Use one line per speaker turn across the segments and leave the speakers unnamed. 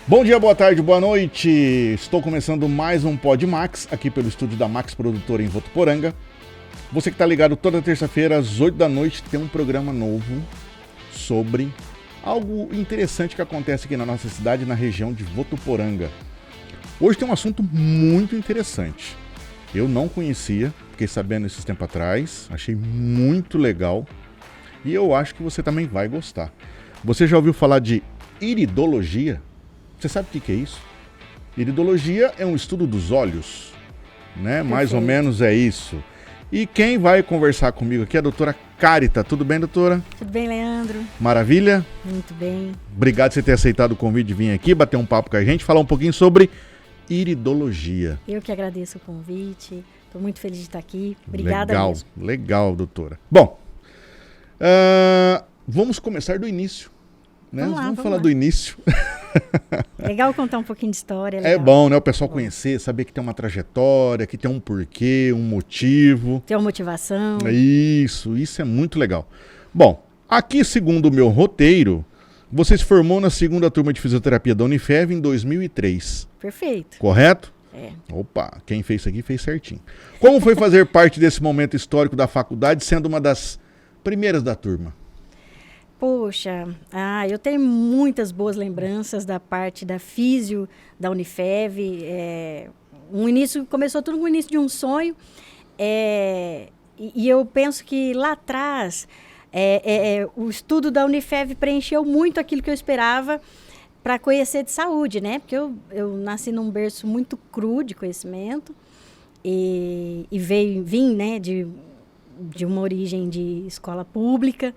Bom dia, boa tarde, boa noite. Estou começando mais um Pod Max, aqui pelo estúdio da Max Produtora em Votuporanga. Você que está ligado toda terça-feira às 8 da noite tem um programa novo sobre algo interessante que acontece aqui na nossa cidade, na região de Votuporanga. Hoje tem um assunto muito interessante. Eu não conhecia, fiquei sabendo esses tempos atrás, achei muito legal e eu acho que você também vai gostar. Você já ouviu falar de iridologia? Você sabe o que é isso? Iridologia é um estudo dos olhos, né? Mais ou menos é isso. E quem vai conversar comigo aqui é a doutora Carita. Tudo bem, doutora?
Tudo bem, Leandro?
Maravilha?
Muito bem.
Obrigado por você ter aceitado o convite de vir aqui, bater um papo com a gente, falar um pouquinho sobre iridologia.
Eu que agradeço o convite. Estou muito feliz de estar aqui. Obrigada
Legal,
mesmo.
legal, doutora. Bom, vamos começar do início. Né? Vamos falar do início.
Legal contar um pouquinho de história.
É bom, né? O pessoal conhecer, saber que tem uma trajetória, que tem um porquê, um motivo.
Tem uma motivação.
Isso é muito legal. Bom, aqui, segundo o meu roteiro, você se formou na segunda turma de fisioterapia da Unifev em 2003.
Perfeito.
Correto?
É.
Opa, quem fez isso aqui fez certinho. Como foi fazer parte desse momento histórico da faculdade, sendo uma das primeiras da turma?
Poxa, eu tenho muitas boas lembranças da parte da físio da Unifev. Começou tudo com o início de um sonho. E eu penso que lá atrás, o estudo da Unifev preencheu muito aquilo que eu esperava para conhecer de saúde, né? Porque eu nasci num berço muito cru de conhecimento e vim, né, de uma origem de escola pública.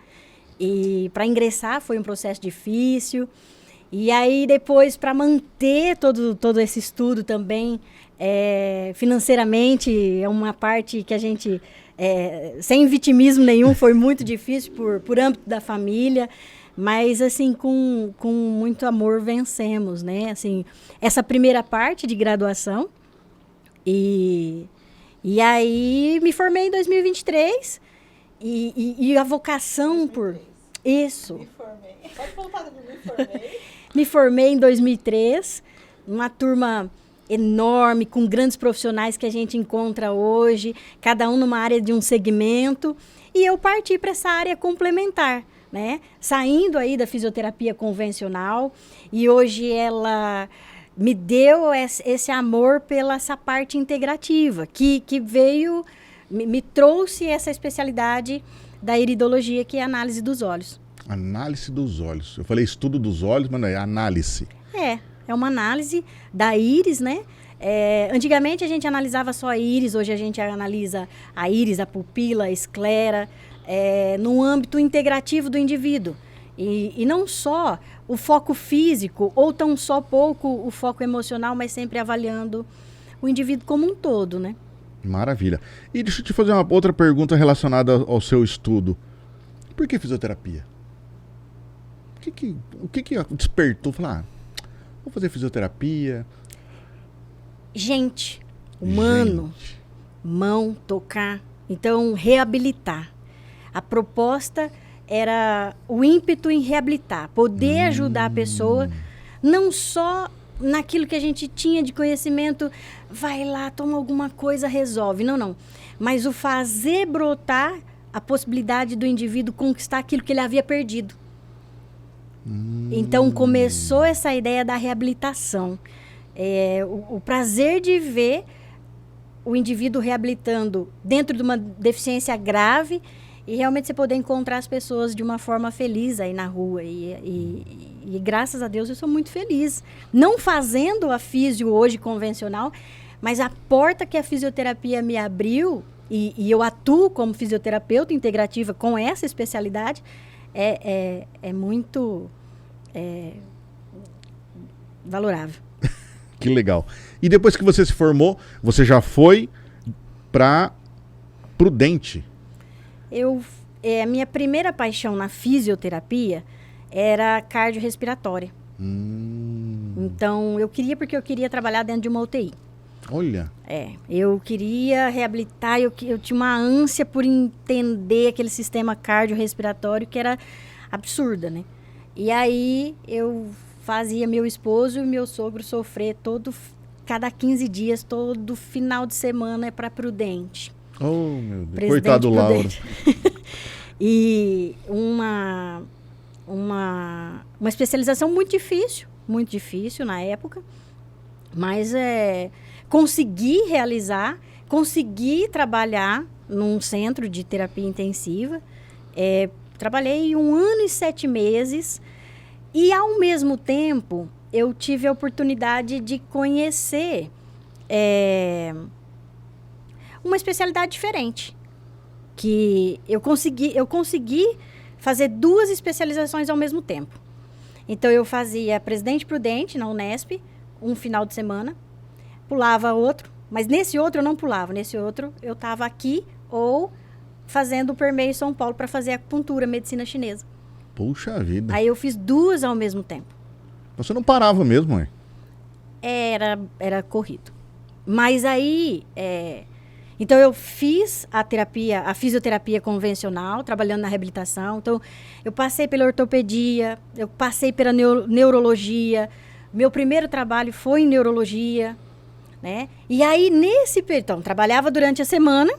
E para ingressar foi um processo difícil. E aí depois, para manter todo esse estudo também, financeiramente, é uma parte que a gente, sem vitimismo nenhum, foi muito difícil por âmbito da família. Mas, assim, com muito amor vencemos, né? Assim, essa primeira parte de graduação. E aí me formei em 2023. E a vocação por... Isso.
Me formei. Pode voltar, me formei.
Me formei em 2003, uma turma enorme, com grandes profissionais que a gente encontra hoje, cada um numa área de um segmento, e eu parti para essa área complementar, né? Saindo aí da fisioterapia convencional, e hoje ela me deu esse amor pela essa parte integrativa, que veio, me trouxe essa especialidade da iridologia, que é a análise dos olhos.
Análise dos olhos. Eu falei estudo dos olhos, mas não é análise.
É uma análise da íris, né? Antigamente a gente analisava só a íris, hoje a gente analisa a íris, a pupila, a esclera, no âmbito integrativo do indivíduo. E não só o foco físico, ou tão só pouco o foco emocional, mas sempre avaliando o indivíduo como um todo, né?
Maravilha. E deixa eu te fazer uma outra pergunta relacionada ao seu estudo. Por que fisioterapia? O que despertou? Falar, vou fazer fisioterapia.
Gente, humano, mão, tocar. Então, reabilitar. A proposta era o ímpeto em reabilitar, poder ajudar a pessoa, não só naquilo que a gente tinha de conhecimento, vai lá, toma alguma coisa, resolve. Não. Mas o fazer brotar a possibilidade do indivíduo conquistar aquilo que ele havia perdido. Então, começou essa ideia da reabilitação. O prazer de ver o indivíduo reabilitando dentro de uma deficiência grave e realmente você poder encontrar as pessoas de uma forma feliz aí na rua. E graças a Deus eu sou muito feliz. Não fazendo a físio hoje convencional, mas a porta que a fisioterapia me abriu, e eu atuo como fisioterapeuta integrativa com essa especialidade, é muito valorável.
Que legal. E depois que você se formou, você já foi para Prudente.
A minha primeira paixão na fisioterapia era cardiorrespiratória. Então, porque eu queria trabalhar dentro de uma UTI.
Olha.
Eu queria reabilitar, eu tinha uma ânsia por entender aquele sistema cardiorrespiratório que era absurda, né? E aí, eu fazia meu esposo e meu sogro sofrer cada 15 dias, todo final de semana é para Prudente.
Oh, meu Deus.
Presidente
Coitado do Lauro.
Prudente. E uma especialização muito difícil na época, mas consegui realizar, consegui trabalhar num centro de terapia intensiva, trabalhei 1 ano e 7 meses e, ao mesmo tempo, eu tive a oportunidade de conhecer uma especialidade diferente, que eu consegui fazer 2 especializações ao mesmo tempo. Então, eu fazia Presidente Prudente, na Unesp, um final de semana, pulava outro, mas nesse outro eu não pulava, nesse outro eu estava aqui ou fazendo o Permeio São Paulo para fazer acupuntura, medicina chinesa.
Puxa vida.
Aí eu fiz 2 ao mesmo tempo.
Você não parava mesmo, mãe?
Era corrido. Mas aí, então eu fiz a fisioterapia convencional, trabalhando na reabilitação. Então, eu passei pela ortopedia, eu passei pela neurologia. Meu primeiro trabalho foi em neurologia, né? E aí, nesse período, então, trabalhava durante a semana,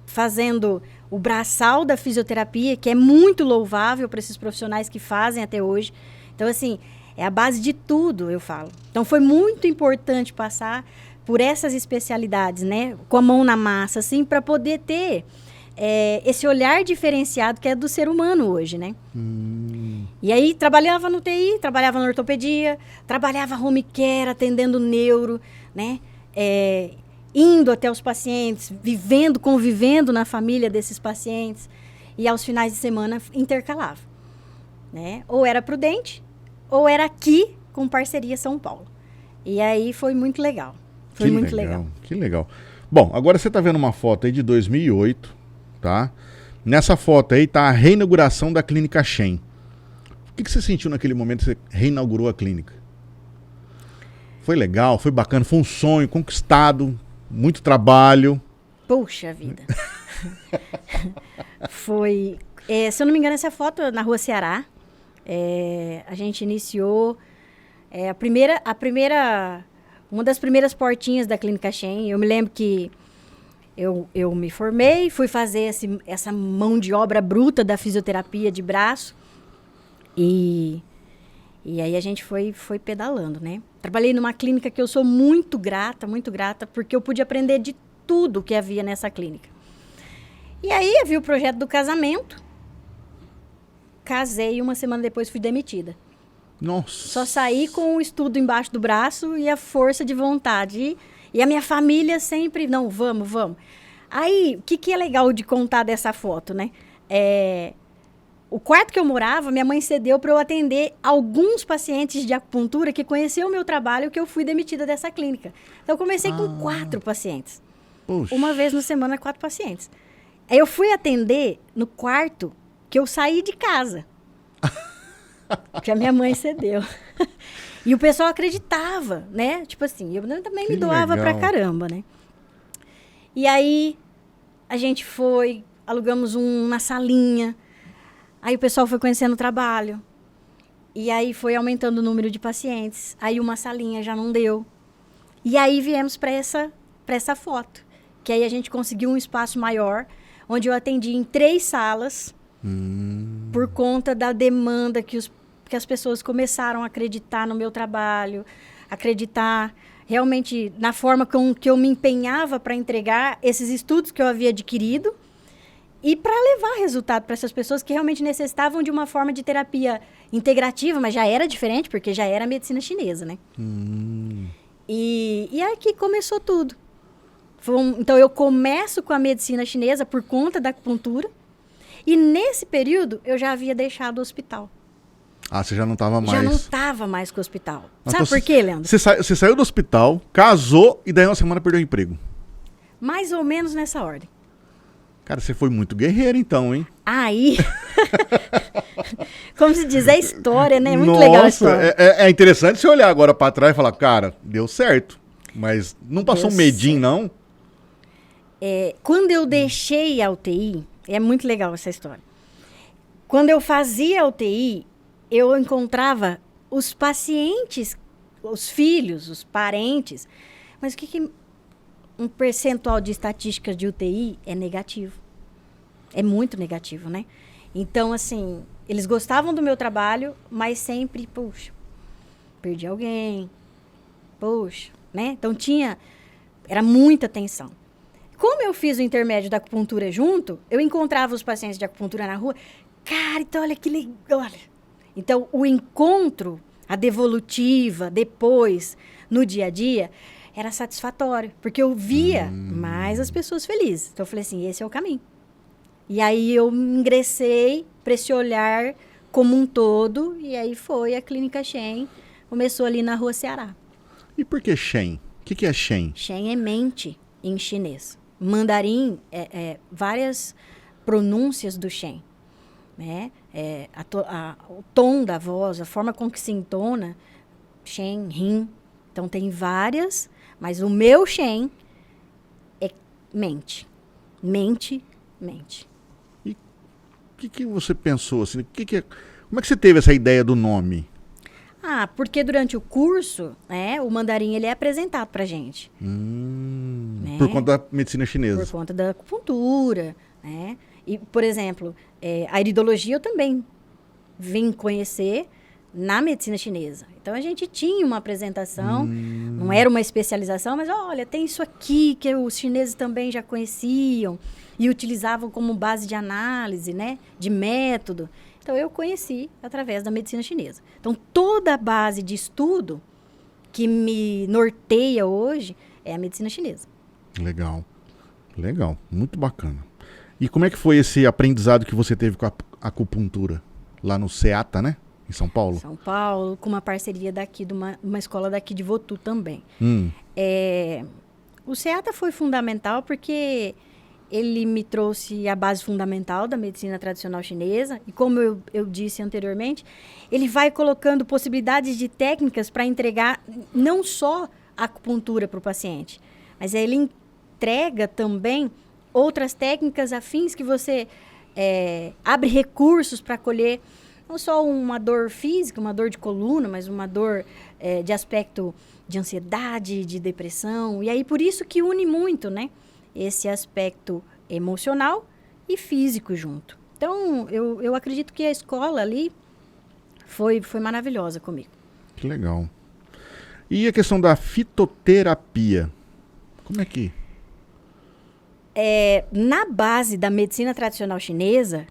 fazendo o braçal da fisioterapia, que é muito louvável para esses profissionais que fazem até hoje. Então, assim, é a base de tudo, eu falo. Então, foi muito importante passar por essas especialidades, né? Com a mão na massa, assim, para poder ter esse olhar diferenciado que é do ser humano hoje, né? E aí, trabalhava no TI, trabalhava na ortopedia, trabalhava home care, atendendo neuro, né? Indo até os pacientes, convivendo na família desses pacientes. E aos finais de semana intercalava, né? Ou era Prudente, ou era aqui com parceria São Paulo. E aí foi muito legal. Foi muito legal.
Que legal. Bom, agora você está vendo uma foto aí de 2008, tá? Nessa foto aí tá a reinauguração da Clínica Shen. O que você sentiu naquele momento que você reinaugurou a clínica? Foi legal, foi bacana, foi um sonho conquistado, muito trabalho.
Puxa vida. Foi, se eu não me engano, essa foto é na Rua Ceará. A gente iniciou uma das primeiras portinhas da Clínica Shen. Eu me lembro que eu me formei, fui fazer essa mão de obra bruta da fisioterapia de braço. E aí a gente foi pedalando, né? Trabalhei numa clínica que eu sou muito grata, porque eu pude aprender de tudo que havia nessa clínica. E aí havia o projeto do casamento. Casei e 1 semana depois fui demitida.
Nossa.
Só saí com o estudo embaixo do braço e a força de vontade. E a minha família sempre, não, vamos. Aí, o que é legal de contar dessa foto, né? O quarto que eu morava, minha mãe cedeu para eu atender alguns pacientes de acupuntura que conheciam o meu trabalho, que eu fui demitida dessa clínica. Então, eu comecei com 4 pacientes.
Puxa.
Uma vez na semana, 4 pacientes. Aí eu fui atender no quarto que eu saí de casa. Que a minha mãe cedeu. E o pessoal acreditava, né? Tipo assim, eu também me doava pra caramba, né? E aí, a gente alugamos uma salinha. Aí o pessoal foi conhecendo o trabalho. E aí foi aumentando o número de pacientes. Aí uma salinha já não deu. E aí viemos para essa foto. Que aí a gente conseguiu um espaço maior, onde eu atendi em 3 salas, por conta da demanda que as pessoas começaram a acreditar no meu trabalho, acreditar realmente na forma com que eu me empenhava para entregar esses estudos que eu havia adquirido e para levar resultado para essas pessoas que realmente necessitavam de uma forma de terapia integrativa, mas já era diferente, porque já era medicina chinesa, né? E aqui começou tudo. Então, eu começo com a medicina chinesa por conta da acupuntura, e nesse período eu já havia deixado o hospital.
Ah, você já não estava mais...
Já não estava mais com o hospital. Sabe por quê, Leandro?
Você saiu do hospital, casou e daí 1 semana perdeu o emprego.
Mais ou menos nessa ordem.
Cara, você foi muito guerreiro então, hein?
Aí, como se diz, é história, né? Muito
Nossa,
legal a história.
É interessante você olhar agora pra trás e falar, cara, deu certo. Mas não passou um medinho, não?
Quando eu deixei a UTI, é muito legal essa história. Quando eu fazia a UTI, eu encontrava os pacientes, os filhos, os parentes, mas o que um percentual de estatísticas de UTI é negativo. É muito negativo, né? Então, assim, eles gostavam do meu trabalho, mas sempre, puxa, perdi alguém, puxa, né? Então era muita tensão. Como eu fiz o intermédio da acupuntura junto, eu encontrava os pacientes de acupuntura na rua, cara, então olha que legal, olha. Então, o encontro, a devolutiva, depois, no dia a dia, era satisfatório, porque eu via mais as pessoas felizes. Então, eu falei assim, esse é o caminho. E aí, eu ingressei para esse olhar como um todo, e aí foi a Clínica Shen, começou ali na Rua Ceará.
E por que Shen? O que é Shen?
Shen é mente em chinês. Mandarim várias pronúncias do Shen. Né? O tom da voz, a forma com que se entona, Shen, Rin. Então, tem várias, mas o meu Shen é mente. Mente, mente.
E o que você pensou? Assim, como é que você teve essa ideia do nome?
Porque durante o curso, né, o mandarim ele é apresentado pra gente. Né?
Por conta da medicina chinesa.
Por conta da acupuntura, né? E, por exemplo, a iridologia eu também vim conhecer na medicina chinesa. Então, a gente tinha uma apresentação, não era uma especialização, mas olha, tem isso aqui que os chineses também já conheciam e utilizavam como base de análise, né? De método. Então, eu conheci através da medicina chinesa. Então, toda a base de estudo que me norteia hoje é a medicina chinesa.
Legal. Legal. Muito bacana. E como é que foi esse aprendizado que você teve com a acupuntura? Lá no SEATA, né? Em São Paulo?
São Paulo, com uma parceria daqui, de uma escola daqui de Votu também. O SEATA foi fundamental porque ele me trouxe a base fundamental da medicina tradicional chinesa. E como eu disse anteriormente, ele vai colocando possibilidades de técnicas para entregar não só a acupuntura para o paciente, mas ele entrega também outras técnicas afins que você abre recursos para acolher não só uma dor física, uma dor de coluna, mas uma dor de aspecto de ansiedade, de depressão. E aí, por isso que une muito, né? Esse aspecto emocional e físico junto. Então, eu acredito que a escola ali foi maravilhosa comigo.
Que legal. E a questão da fitoterapia? Como é que...
Na base da medicina tradicional chinesa,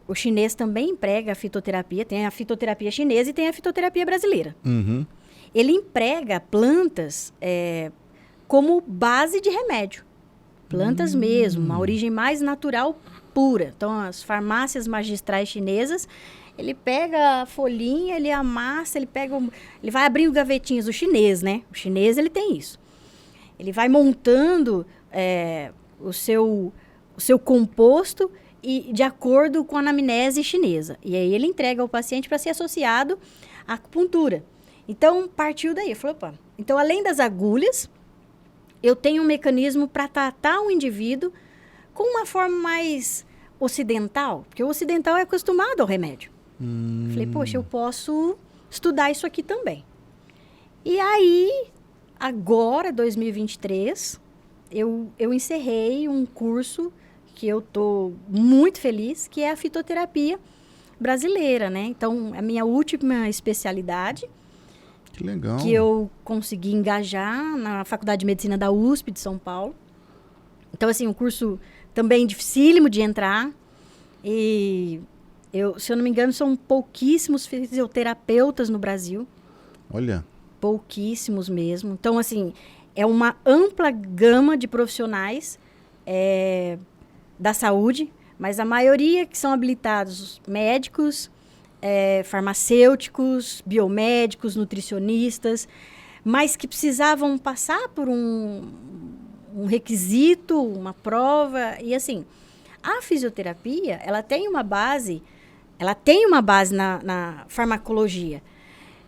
o chinês também emprega a fitoterapia. Tem a fitoterapia chinesa e tem a fitoterapia brasileira.
Uhum.
Ele emprega plantas como base de remédio. Plantas mesmo, uma origem mais natural pura. Então, as farmácias magistrais chinesas, ele pega a folhinha, ele amassa, ele vai abrindo gavetinhas. O chinês, né? O chinês, ele tem isso. Ele vai montando o seu composto e de acordo com a anamnese chinesa. E aí ele entrega ao paciente para ser associado à acupuntura. Então, partiu daí. Falou, opa, então além das agulhas, eu tenho um mecanismo para tratar um indivíduo com uma forma mais ocidental, porque o ocidental é acostumado ao remédio. Falei, poxa, eu posso estudar isso aqui também. E aí, agora, 2023, eu encerrei um curso que eu estou muito feliz, que é a fitoterapia brasileira, né? Então, a minha última especialidade,
que legal,
que eu consegui engajar na Faculdade de Medicina da USP de São Paulo. Então, assim, um curso também dificílimo de entrar. E, se eu não me engano, são pouquíssimos fisioterapeutas no Brasil.
Olha.
Pouquíssimos mesmo. Então, assim, é uma ampla gama de profissionais da saúde, mas a maioria que são habilitados médicos, farmacêuticos, biomédicos, nutricionistas, mas que precisavam passar por um requisito, uma prova. E assim, a fisioterapia, ela tem uma base na farmacologia,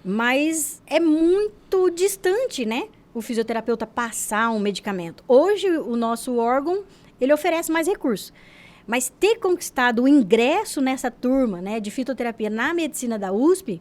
mas é muito distante, né? O fisioterapeuta passar um medicamento. Hoje, o nosso órgão, ele oferece mais recursos. Mas ter conquistado o ingresso nessa turma, né, de fitoterapia na medicina da USP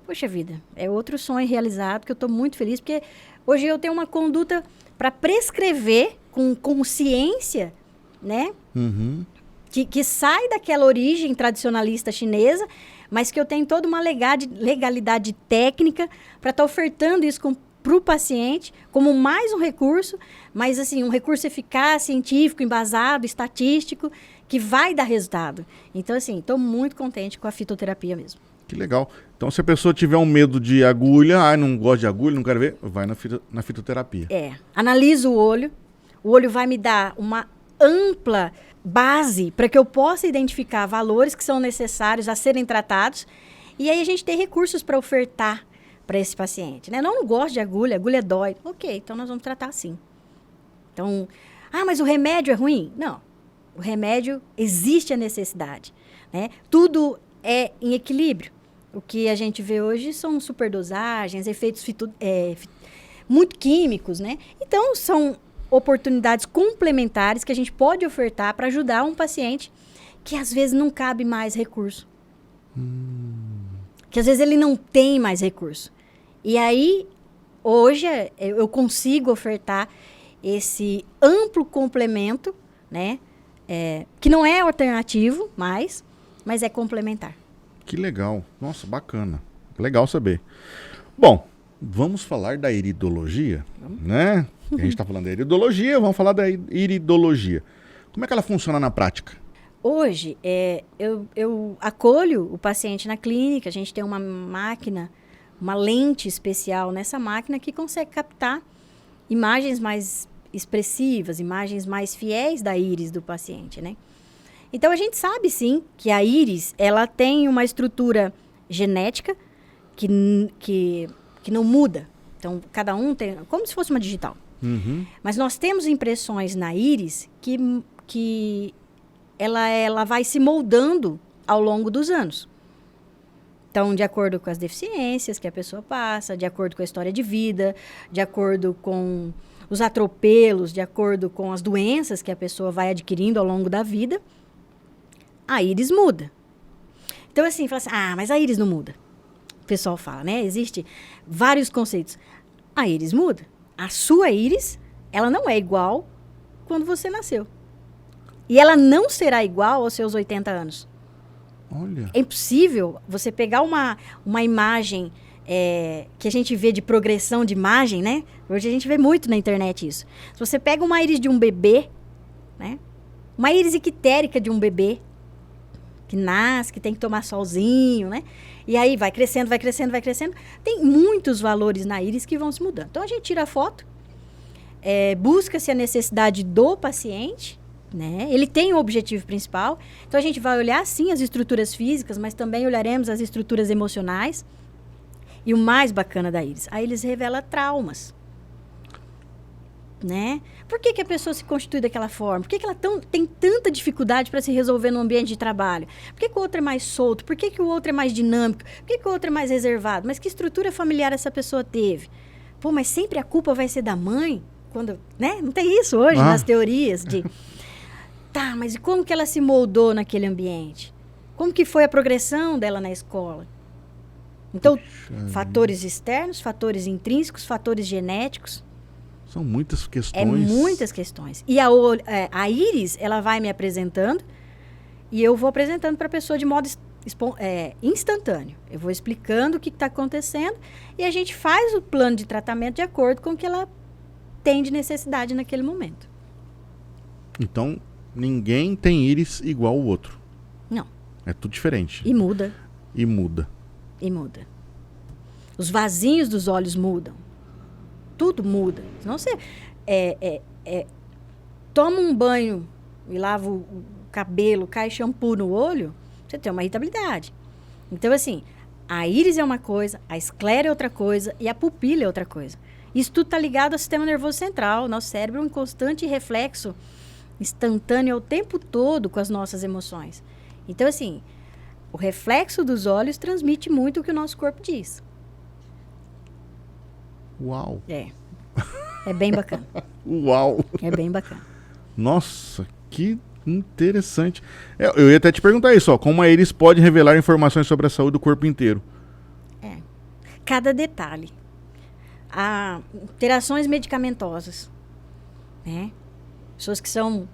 Poxa vida, é outro sonho realizado que eu estou muito feliz, porque hoje eu tenho uma conduta para prescrever com consciência, né?
Uhum.
Que sai daquela origem tradicionalista chinesa, mas que eu tenho toda uma legalidade técnica para estar ofertando isso para o paciente como mais um recurso, mas assim, um recurso eficaz, científico, embasado, estatístico, que vai dar resultado. Então, assim, estou muito contente com a fitoterapia mesmo.
Que legal. Então, se a pessoa tiver um medo de agulha, não gosto de agulha, não quero ver, vai na fitoterapia.
Analiso o olho vai me dar uma ampla base para que eu possa identificar valores que são necessários a serem tratados, e aí a gente tem recursos para ofertar para esse paciente, né? Não gosto de agulha dói. Ok, então nós vamos tratar assim. Então, mas o remédio é ruim? Não. O remédio, existe a necessidade, né? Tudo é em equilíbrio. O que a gente vê hoje são superdosagens, efeitos muito químicos, né? Então, são oportunidades complementares que a gente pode ofertar para ajudar um paciente que às vezes não cabe mais recurso. Que às vezes ele não tem mais recurso. E aí, hoje, eu consigo ofertar esse amplo complemento, né? Que não é alternativo mais, mas é complementar.
Que legal. Nossa, bacana. Legal saber. Bom, vamos falar da iridologia, né? A gente está falando da iridologia, vamos falar da iridologia. Como é que ela funciona na prática?
Hoje, eu acolho o paciente na clínica, a gente tem uma máquina, uma lente especial nessa máquina que consegue captar imagens mais expressivas, imagens mais fiéis da íris do paciente, né? Então, a gente sabe, sim, que a íris, ela tem uma estrutura genética que não muda. Então, cada um tem, como se fosse uma digital.
Uhum.
Mas nós temos impressões na íris que ela vai se moldando ao longo dos anos. Então, de acordo com as deficiências que a pessoa passa, de acordo com a história de vida, de acordo com os atropelos, de acordo com as doenças que a pessoa vai adquirindo ao longo da vida, a íris muda. Então, assim, fala assim, mas a íris não muda. O pessoal fala, né? Existem vários conceitos. A íris muda. A sua íris, ela não é igual quando você nasceu. E ela não será igual aos seus 80 anos.
Olha.
É impossível você pegar uma imagem que a gente vê de progressão de imagem, né? Hoje a gente vê muito na internet isso. Se você pega uma íris de um bebê, né? Uma íris ictérica de um bebê, que nasce, que tem que tomar solzinho, né? E aí vai crescendo, vai crescendo, vai crescendo. Tem muitos valores na íris que vão se mudando. Então, a gente tira a foto, busca-se a necessidade do paciente, né? Ele tem o objetivo principal. Então, a gente vai olhar, sim, as estruturas físicas, mas também olharemos as estruturas emocionais. E o mais bacana da íris, a íris revela traumas. Né? Por que a pessoa se constitui daquela forma? Por que ela tem tanta dificuldade para se resolver no ambiente de trabalho? Por que o outro é mais solto? Por que o outro é mais dinâmico? Por que o outro é mais reservado? Mas que estrutura familiar essa pessoa teve? Pô, mas sempre a culpa vai ser da mãe? Quando, né? Não tem isso hoje nas teorias de... Tá, mas e como que ela se moldou naquele ambiente? Como que foi a progressão dela na escola? Então, fatores externos, fatores intrínsecos, fatores genéticos.
São muitas questões.
Muitas questões. E a íris, ela vai me apresentando e eu vou apresentando para a pessoa de modo instantâneo. Eu vou explicando o que está acontecendo e a gente faz o plano de tratamento de acordo com o que ela tem de necessidade naquele momento.
Então, ninguém tem íris igual ao outro.
Não.
É tudo diferente.
E muda.
E muda.
E muda. Os vasinhos dos olhos mudam. Tudo muda. Senão você toma um banho e lava o cabelo, cai shampoo no olho, você tem uma irritabilidade. Então, assim, a íris é uma coisa, a esclera é outra coisa e a pupila é outra coisa. Isso tudo está ligado ao sistema nervoso central. Nosso cérebro é um constante reflexo instantâneo o tempo todo com as nossas emoções. Então, assim, o reflexo dos olhos transmite muito o que o nosso corpo diz.
Uau!
É bem bacana.
Uau!
É bem bacana.
Nossa, que interessante. Eu ia até te perguntar isso, como a íris pode revelar informações sobre a saúde do corpo inteiro.
cada detalhe. Interações medicamentosas, né? Pessoas que são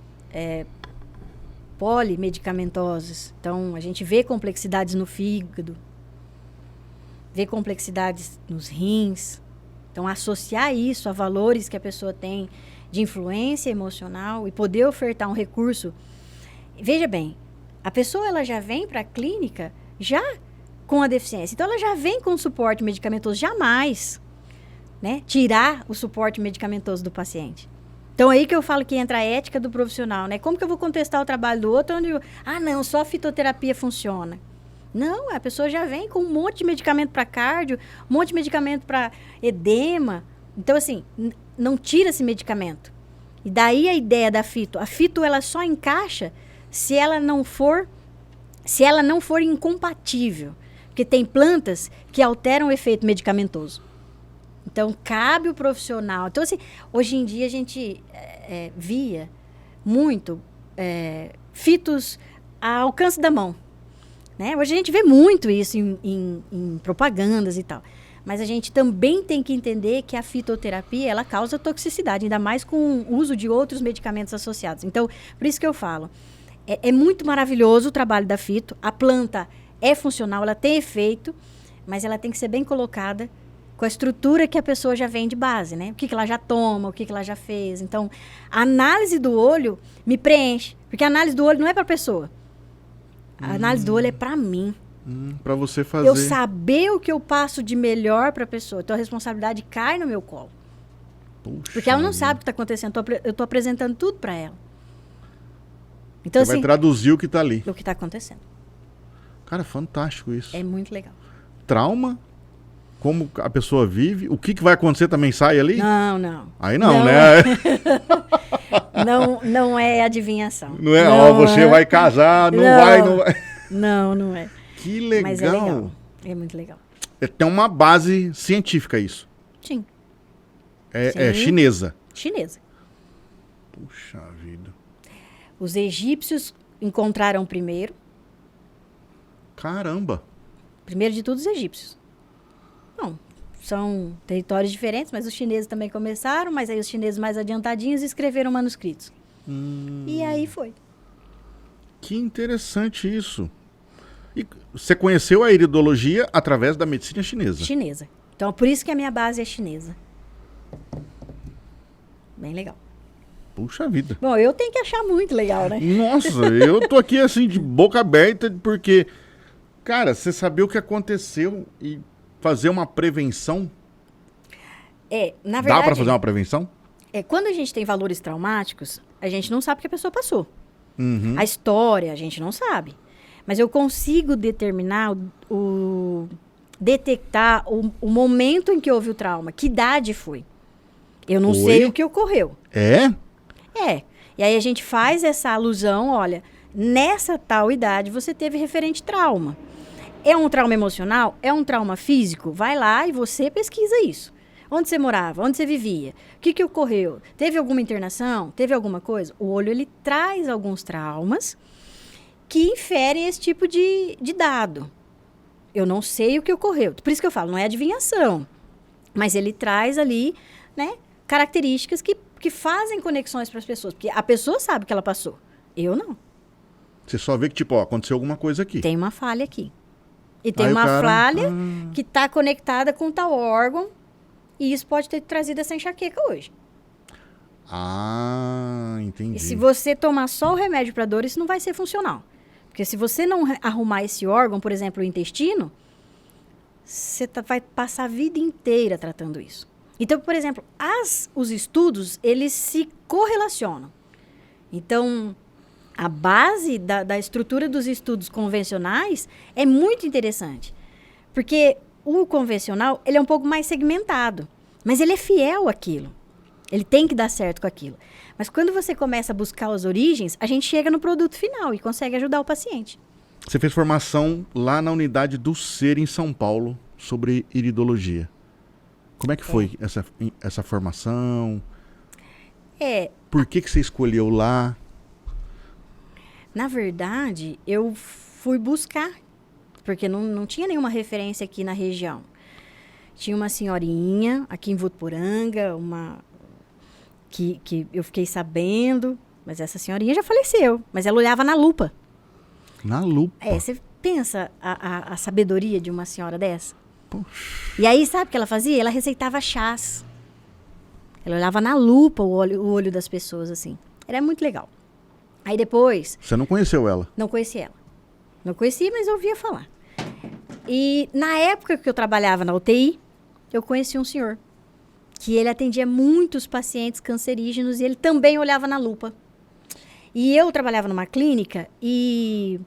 polimedicamentosas. Então, a gente vê complexidades no fígado, vê complexidades nos rins. Então, associar isso a valores que a pessoa tem de influência emocional e poder ofertar um recurso. Veja bem, a pessoa ela já vem para a clínica já com a deficiência. Então, ela já vem com suporte medicamentoso. Jamais, né, tirar o suporte medicamentoso do paciente. Então, aí que eu falo que entra a ética do profissional, né? Como que eu vou contestar o trabalho do outro onde não, só a fitoterapia funciona. Não, a pessoa já vem com um monte de medicamento para cardio, um monte de medicamento para edema. Então, assim, não tira esse medicamento. E daí a ideia da fito. A fito, ela só encaixa se ela não for incompatível. Porque tem plantas que alteram o efeito medicamentoso. Então, cabe o profissional. Então, assim, hoje em dia a gente via muito fitos ao alcance da mão. Né? Hoje a gente vê muito isso em propagandas e tal. Mas a gente também tem que entender que a fitoterapia, ela causa toxicidade, ainda mais com o uso de outros medicamentos associados. Então, por isso que eu falo, é muito maravilhoso o trabalho da fito. A planta é funcional, ela tem efeito, mas ela tem que ser bem colocada com a estrutura que a pessoa já vem de base, né? O que ela já toma, o que ela já fez. Então, a análise do olho me preenche, porque a análise do olho não é para a pessoa. A análise do olho é para mim.
Para você fazer.
Eu saber o que eu passo de melhor para a pessoa. Então, a responsabilidade cai no meu colo.
Puxa,
porque ela não sabe o que está acontecendo. Eu estou apresentando tudo para ela. Então,
você vai traduzir o que está ali.
O que está acontecendo.
Cara, fantástico isso.
É muito legal.
Trauma, como a pessoa vive, o que vai acontecer também sai ali?
Não.
Aí não, né?
Não é adivinhação.
Não é, você vai casar, não vai.
Não é.
Que legal.
Mas é legal. É muito legal.
Tem uma base científica isso.
Sim.
É chinesa.
Chinesa.
Puxa vida.
Os egípcios encontraram primeiro.
Caramba.
Primeiro de tudo, os egípcios. Não, são territórios diferentes, mas os chineses também começaram, mas aí os chineses mais adiantadinhos escreveram manuscritos. E aí foi.
Que interessante isso. E você conheceu a iridologia através da medicina chinesa?
Chinesa. Então, por isso que a minha base é chinesa. Bem legal.
Puxa vida.
Bom, eu tenho que achar muito legal, né?
Nossa, eu tô aqui assim de boca aberta porque, cara, você saber o que aconteceu e fazer uma prevenção.
Na verdade...
Dá pra fazer uma prevenção?
Quando a gente tem valores traumáticos, a gente não sabe o que a pessoa passou.
Uhum.
A história, a gente não sabe. Mas eu consigo determinar, detectar o momento em que houve o trauma. Que idade foi? Eu não sei o que ocorreu.
É?
E aí a gente faz essa alusão, olha, nessa tal idade você teve referente trauma. É um trauma emocional? É um trauma físico? Vai lá e você pesquisa isso. Onde você morava? Onde você vivia? O que ocorreu? Teve alguma internação? Teve alguma coisa? O olho, ele traz alguns traumas que inferem esse tipo de dado. Eu não sei o que ocorreu. Por isso que eu falo, não é adivinhação. Mas ele traz ali, né, características que fazem conexões para as pessoas. Porque a pessoa sabe o que ela passou. Eu não.
Você só vê que, tipo, aconteceu alguma coisa aqui.
Tem uma falha aqui. E tem uma falha que está conectada com tal órgão. E isso pode ter trazido essa enxaqueca hoje.
Entendi.
E se você tomar só o remédio para dor, isso não vai ser funcional. Porque se você não arrumar esse órgão, por exemplo, o intestino, você vai passar a vida inteira tratando isso. Então, por exemplo, os estudos, eles se correlacionam. Então, a base da estrutura dos estudos convencionais é muito interessante. Porque o convencional, ele é um pouco mais segmentado. Mas ele é fiel àquilo. Ele tem que dar certo com aquilo. Mas quando você começa a buscar as origens, a gente chega no produto final e consegue ajudar o paciente.
Você fez formação lá na unidade do Ser em São Paulo sobre iridologia. Como é que foi essa formação? Por que você escolheu lá?
Na verdade, eu fui buscar, porque não tinha nenhuma referência aqui na região. Tinha uma senhorinha aqui em Votuporanga, que eu fiquei sabendo, mas essa senhorinha já faleceu, mas ela olhava na lupa.
Na lupa?
Você pensa a sabedoria de uma senhora dessa?
Poxa.
E aí, sabe o que ela fazia? Ela receitava chás. Ela olhava na lupa o olho das pessoas, assim. Era muito legal. Aí depois...
Você não conheceu ela?
Não conheci ela. Não conheci, mas eu ouvia falar. E na época que eu trabalhava na UTI, eu conheci um senhor que ele atendia muitos pacientes cancerígenos e ele também olhava na lupa. E eu trabalhava numa clínica e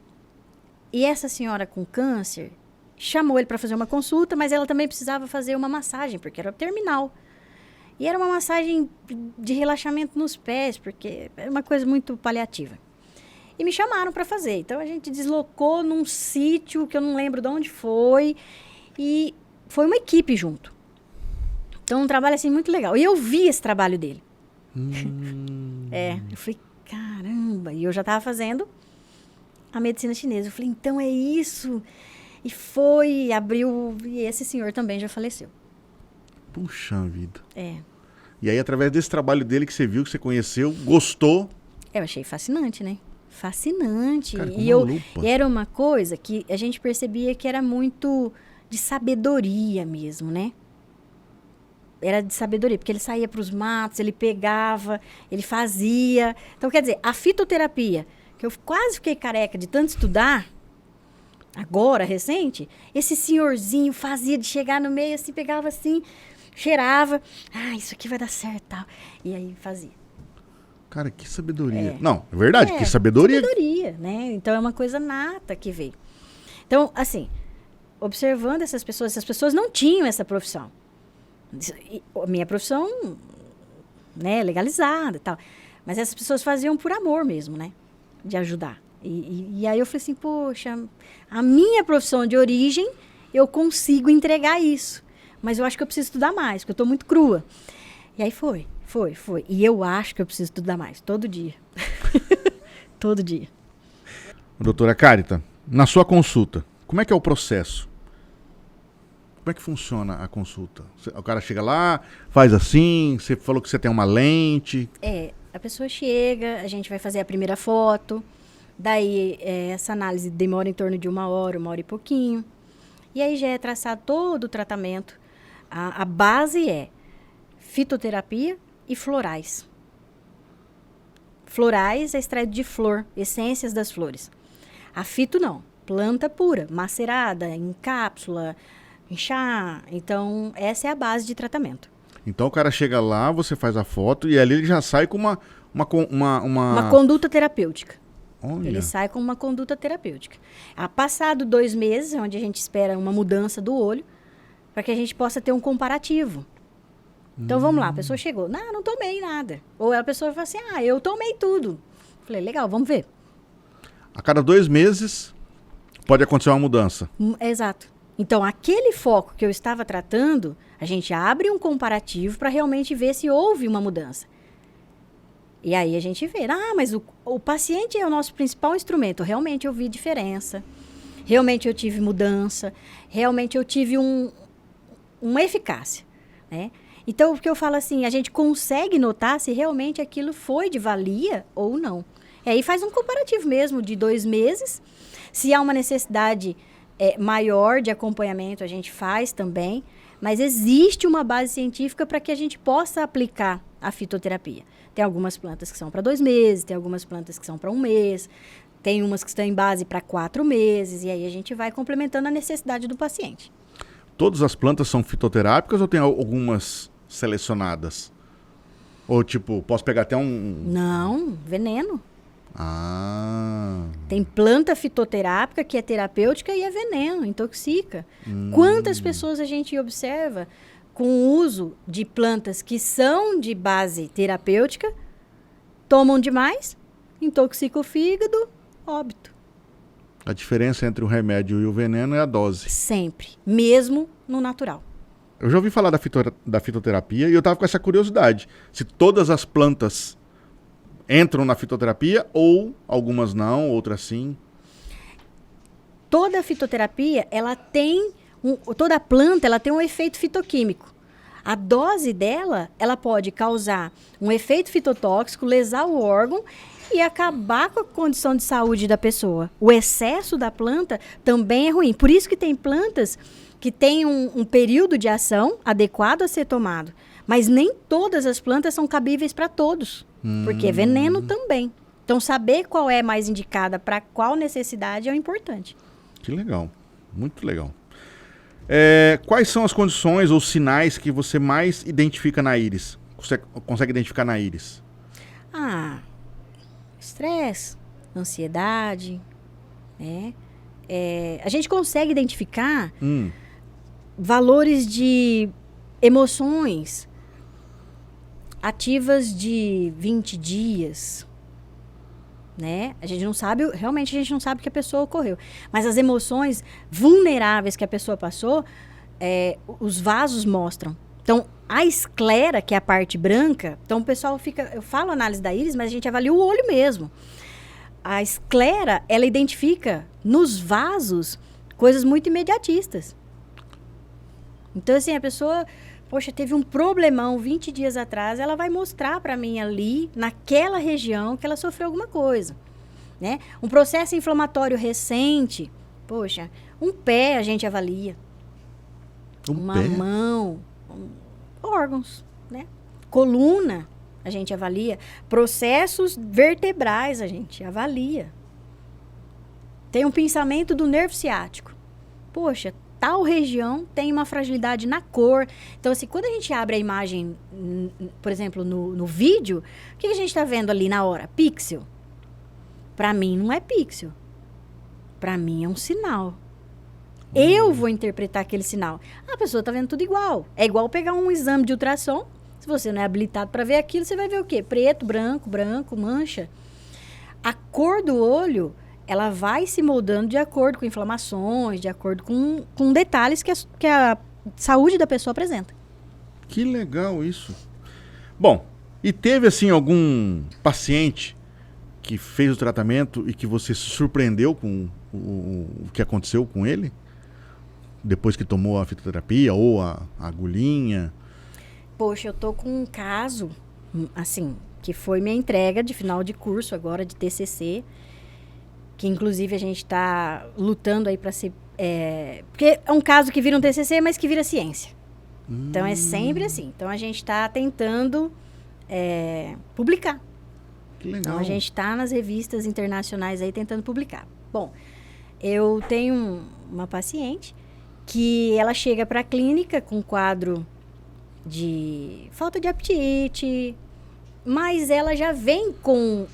essa senhora com câncer chamou ele para fazer uma consulta, mas ela também precisava fazer uma massagem, porque era terminal. E era uma massagem de relaxamento nos pés, porque era uma coisa muito paliativa. E me chamaram para fazer. Então, a gente deslocou num sítio que eu não lembro de onde foi. E foi uma equipe junto. Então, um trabalho, assim, muito legal. E eu vi esse trabalho dele. Eu falei, caramba. E eu já estava fazendo a medicina chinesa. Eu falei, então é isso. E foi, abriu... E esse senhor também já faleceu.
Puxa vida.
É.
E aí, através desse trabalho dele que você viu, que você conheceu, gostou...
Eu achei fascinante, né? Fascinante.
Cara,
E era uma coisa que a gente percebia que era muito de sabedoria mesmo, né? Era de sabedoria, porque ele saía para os matos, ele pegava, ele fazia. Então, quer dizer, a fitoterapia, que eu quase fiquei careca de tanto estudar, agora, recente, esse senhorzinho fazia de chegar no meio, assim, pegava assim, cheirava. Ah, isso aqui vai dar certo, tal. E aí fazia.
Cara, que sabedoria. Não, é verdade, que sabedoria.
Sabedoria, né? Então, é uma coisa nata que veio. Então, assim, observando essas pessoas não tinham essa profissão. A minha profissão, né, legalizada e tal. Mas essas pessoas faziam por amor mesmo, né? De ajudar. E aí eu falei assim, poxa, a minha profissão de origem, eu consigo entregar isso. Mas eu acho que eu preciso estudar mais, porque eu estou muito crua. E aí foi. E eu acho que eu preciso estudar mais, todo dia. Todo dia.
Doutora Carita, na sua consulta, como é que é o processo? Como é que funciona a consulta? O cara chega lá, faz assim, você falou que você tem uma lente.
A pessoa chega, a gente vai fazer a primeira foto, daí essa análise demora em torno de 1 hora e pouquinho. E aí já é traçado todo o tratamento. A base é fitoterapia e florais. Florais é extraído de flor, essências das flores. A fito não, planta pura, macerada, em cápsula, em chá. Então, essa é a base de tratamento.
Então o cara chega lá, você faz a foto e ali ele já sai com uma
conduta terapêutica.
Olha.
Ele sai com uma conduta terapêutica. Passado 2 meses, onde a gente espera uma mudança do olho, para que a gente possa ter um comparativo. Então, vamos lá, a pessoa chegou, não tomei nada. Ou a pessoa fala assim, eu tomei tudo. Falei, legal, vamos ver.
A cada 2 meses pode acontecer uma mudança.
Exato. Então, aquele foco que eu estava tratando, a gente abre um comparativo para realmente ver se houve uma mudança. E aí a gente vê, mas o paciente é o nosso principal instrumento. Realmente eu vi diferença. Realmente eu tive mudança. Realmente eu tive uma eficácia, né? Então, o que eu falo assim, a gente consegue notar se realmente aquilo foi de valia ou não. E aí faz um comparativo mesmo de 2 meses. Se há uma necessidade maior de acompanhamento, a gente faz também. Mas existe uma base científica para que a gente possa aplicar a fitoterapia. Tem algumas plantas que são para 2 meses, tem algumas plantas que são para 1 mês, tem umas que estão em base para 4 meses, e aí a gente vai complementando a necessidade do paciente.
Todas as plantas são fitoterápicas ou tem algumas selecionadas? Ou tipo, posso pegar até um...
Não, veneno.
Ah.
Tem planta fitoterápica que é terapêutica e é veneno, intoxica. Quantas pessoas a gente observa com o uso de plantas que são de base terapêutica, tomam demais, intoxica o fígado, óbito.
A diferença entre o remédio e o veneno é a dose.
Sempre, mesmo no natural.
Eu já ouvi falar da fitoterapia e eu tava com essa curiosidade. Se todas as plantas entram na fitoterapia ou algumas não, outras sim?
Toda a fitoterapia, ela tem Toda planta ela tem um efeito fitoquímico. A dose dela, ela pode causar um efeito fitotóxico, lesar o órgão e acabar com a condição de saúde da pessoa. O excesso da planta também é ruim. Por isso que tem plantas que têm um período de ação adequado a ser tomado. Mas nem todas as plantas são cabíveis para todos, porque é veneno também. Então, saber qual é mais indicada para qual necessidade é o importante.
Que legal, muito legal. Quais são as condições ou sinais que você mais identifica na íris? Consegue identificar na íris?
Estresse, ansiedade, né? A gente consegue identificar valores de emoções ativas de 20 dias, né? A gente não sabe, realmente a gente não sabe o que a pessoa ocorreu. Mas as emoções vulneráveis que a pessoa passou, os vasos mostram. Então, a esclera, que é a parte branca, então o pessoal fica... Eu falo análise da íris, mas a gente avalia o olho mesmo. A esclera, ela identifica nos vasos coisas muito imediatistas. Então, assim, a pessoa... Poxa, teve um problemão 20 dias atrás, ela vai mostrar para mim ali, naquela região, que ela sofreu alguma coisa, né? Um processo inflamatório recente, poxa, um pé a gente avalia. Uma mão, órgãos, né? Coluna a gente avalia. Processos vertebrais a gente avalia. Tem um pensamento do nervo ciático. Poxa, tal região tem uma fragilidade na cor. Então, assim, quando a gente abre a imagem, por exemplo, no vídeo, o que a gente está vendo ali na hora? Pixel. Para mim, não é pixel. Para mim, é um sinal. Eu vou interpretar aquele sinal. A pessoa está vendo tudo igual. É igual pegar um exame de ultrassom. Se você não é habilitado para ver aquilo, você vai ver o quê? Preto, branco, mancha. A cor do olho... ela vai se moldando de acordo com inflamações, de acordo com detalhes que a saúde da pessoa apresenta.
Que legal isso. Bom, e teve assim algum paciente que fez o tratamento e que você se surpreendeu com o que aconteceu com ele? Depois que tomou a fitoterapia ou a agulhinha?
Poxa, eu tô com um caso, assim, que foi minha entrega de final de curso agora, de TCC, que inclusive a gente está lutando aí para ser... porque é um caso que vira um TCC, mas que vira ciência. Então, é sempre assim. Então, a gente está tentando publicar.
Que legal.
Então, a gente está nas revistas internacionais aí tentando publicar. Bom, eu tenho uma paciente que ela chega para a clínica com quadro de falta de apetite, mas ela já vem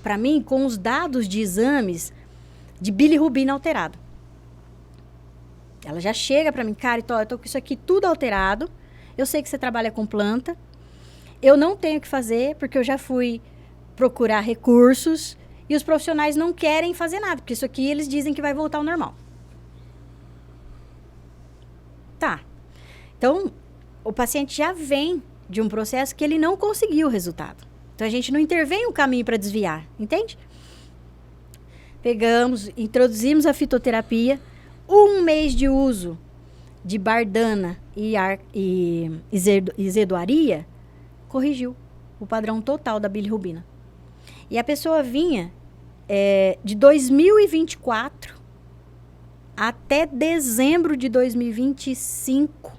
para mim, com os dados de exames de bilirrubina alterado. Ela já chega para mim, cara, eu tô com isso aqui tudo alterado. Eu sei que você trabalha com planta. Eu não tenho o que fazer, porque eu já fui procurar recursos e os profissionais não querem fazer nada, porque isso aqui eles dizem que vai voltar ao normal. Tá. Então, o paciente já vem de um processo que ele não conseguiu o resultado. Então, a gente não intervém o caminho para desviar, entende? Pegamos, introduzimos a fitoterapia, 1 mês de uso de bardana e isedoaria, corrigiu o padrão total da bilirrubina. E a pessoa vinha de 2024 até dezembro de 2025.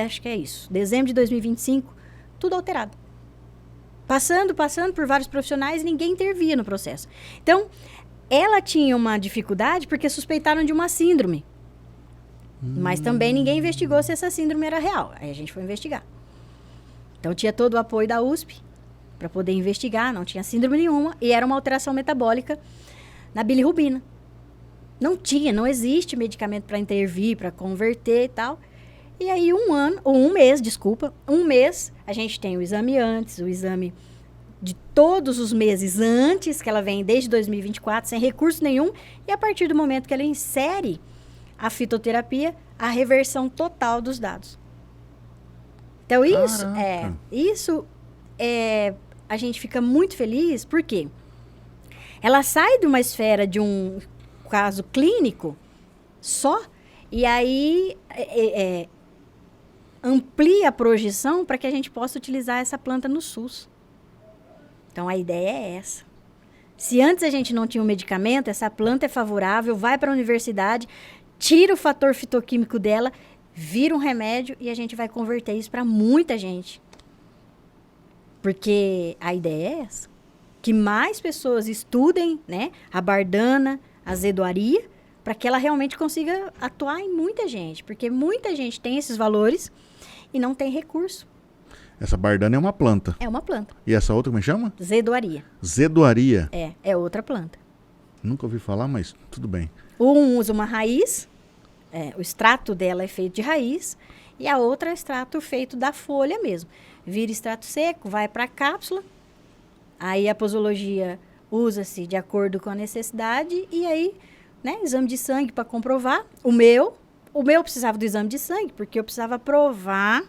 Acho que é isso. Dezembro de 2025, tudo alterado. Passando por vários profissionais, ninguém intervia no processo. Então, ela tinha uma dificuldade porque suspeitaram de uma síndrome. Mas também ninguém investigou se essa síndrome era real. Aí a gente foi investigar. Então, tinha todo o apoio da USP para poder investigar. Não tinha síndrome nenhuma. E era uma alteração metabólica na bilirrubina. Não existe medicamento para intervir, para converter e tal. E aí, um mês, a gente tem o exame antes, o exame de todos os meses antes, que ela vem desde 2024, sem recurso nenhum, e a partir do momento que ela insere a fitoterapia, a reversão total dos dados. Então, a gente fica muito feliz, porque ela sai de uma esfera de um caso clínico só, E aí amplia a projeção para que a gente possa utilizar essa planta no SUS. Então, a ideia é essa. Se antes a gente não tinha um medicamento, essa planta é favorável, vai para a universidade, tira o fator fitoquímico dela, vira um remédio e a gente vai converter isso para muita gente. Porque a ideia é essa. Que mais pessoas estudem, né, a bardana, a azedoaria, para que ela realmente consiga atuar em muita gente. Porque muita gente tem esses valores e não tem recurso.
Essa bardana é uma planta.
É uma planta.
E essa outra como chama?
Zedoaria.
Zedoaria.
É outra planta.
Nunca ouvi falar, mas tudo bem.
Um usa uma raiz, o extrato dela é feito de raiz, e a outra é extrato feito da folha mesmo. Vira extrato seco, vai para a cápsula, aí a posologia usa-se de acordo com a necessidade, e aí, né, exame de sangue para comprovar. O meu precisava do exame de sangue, porque eu precisava provar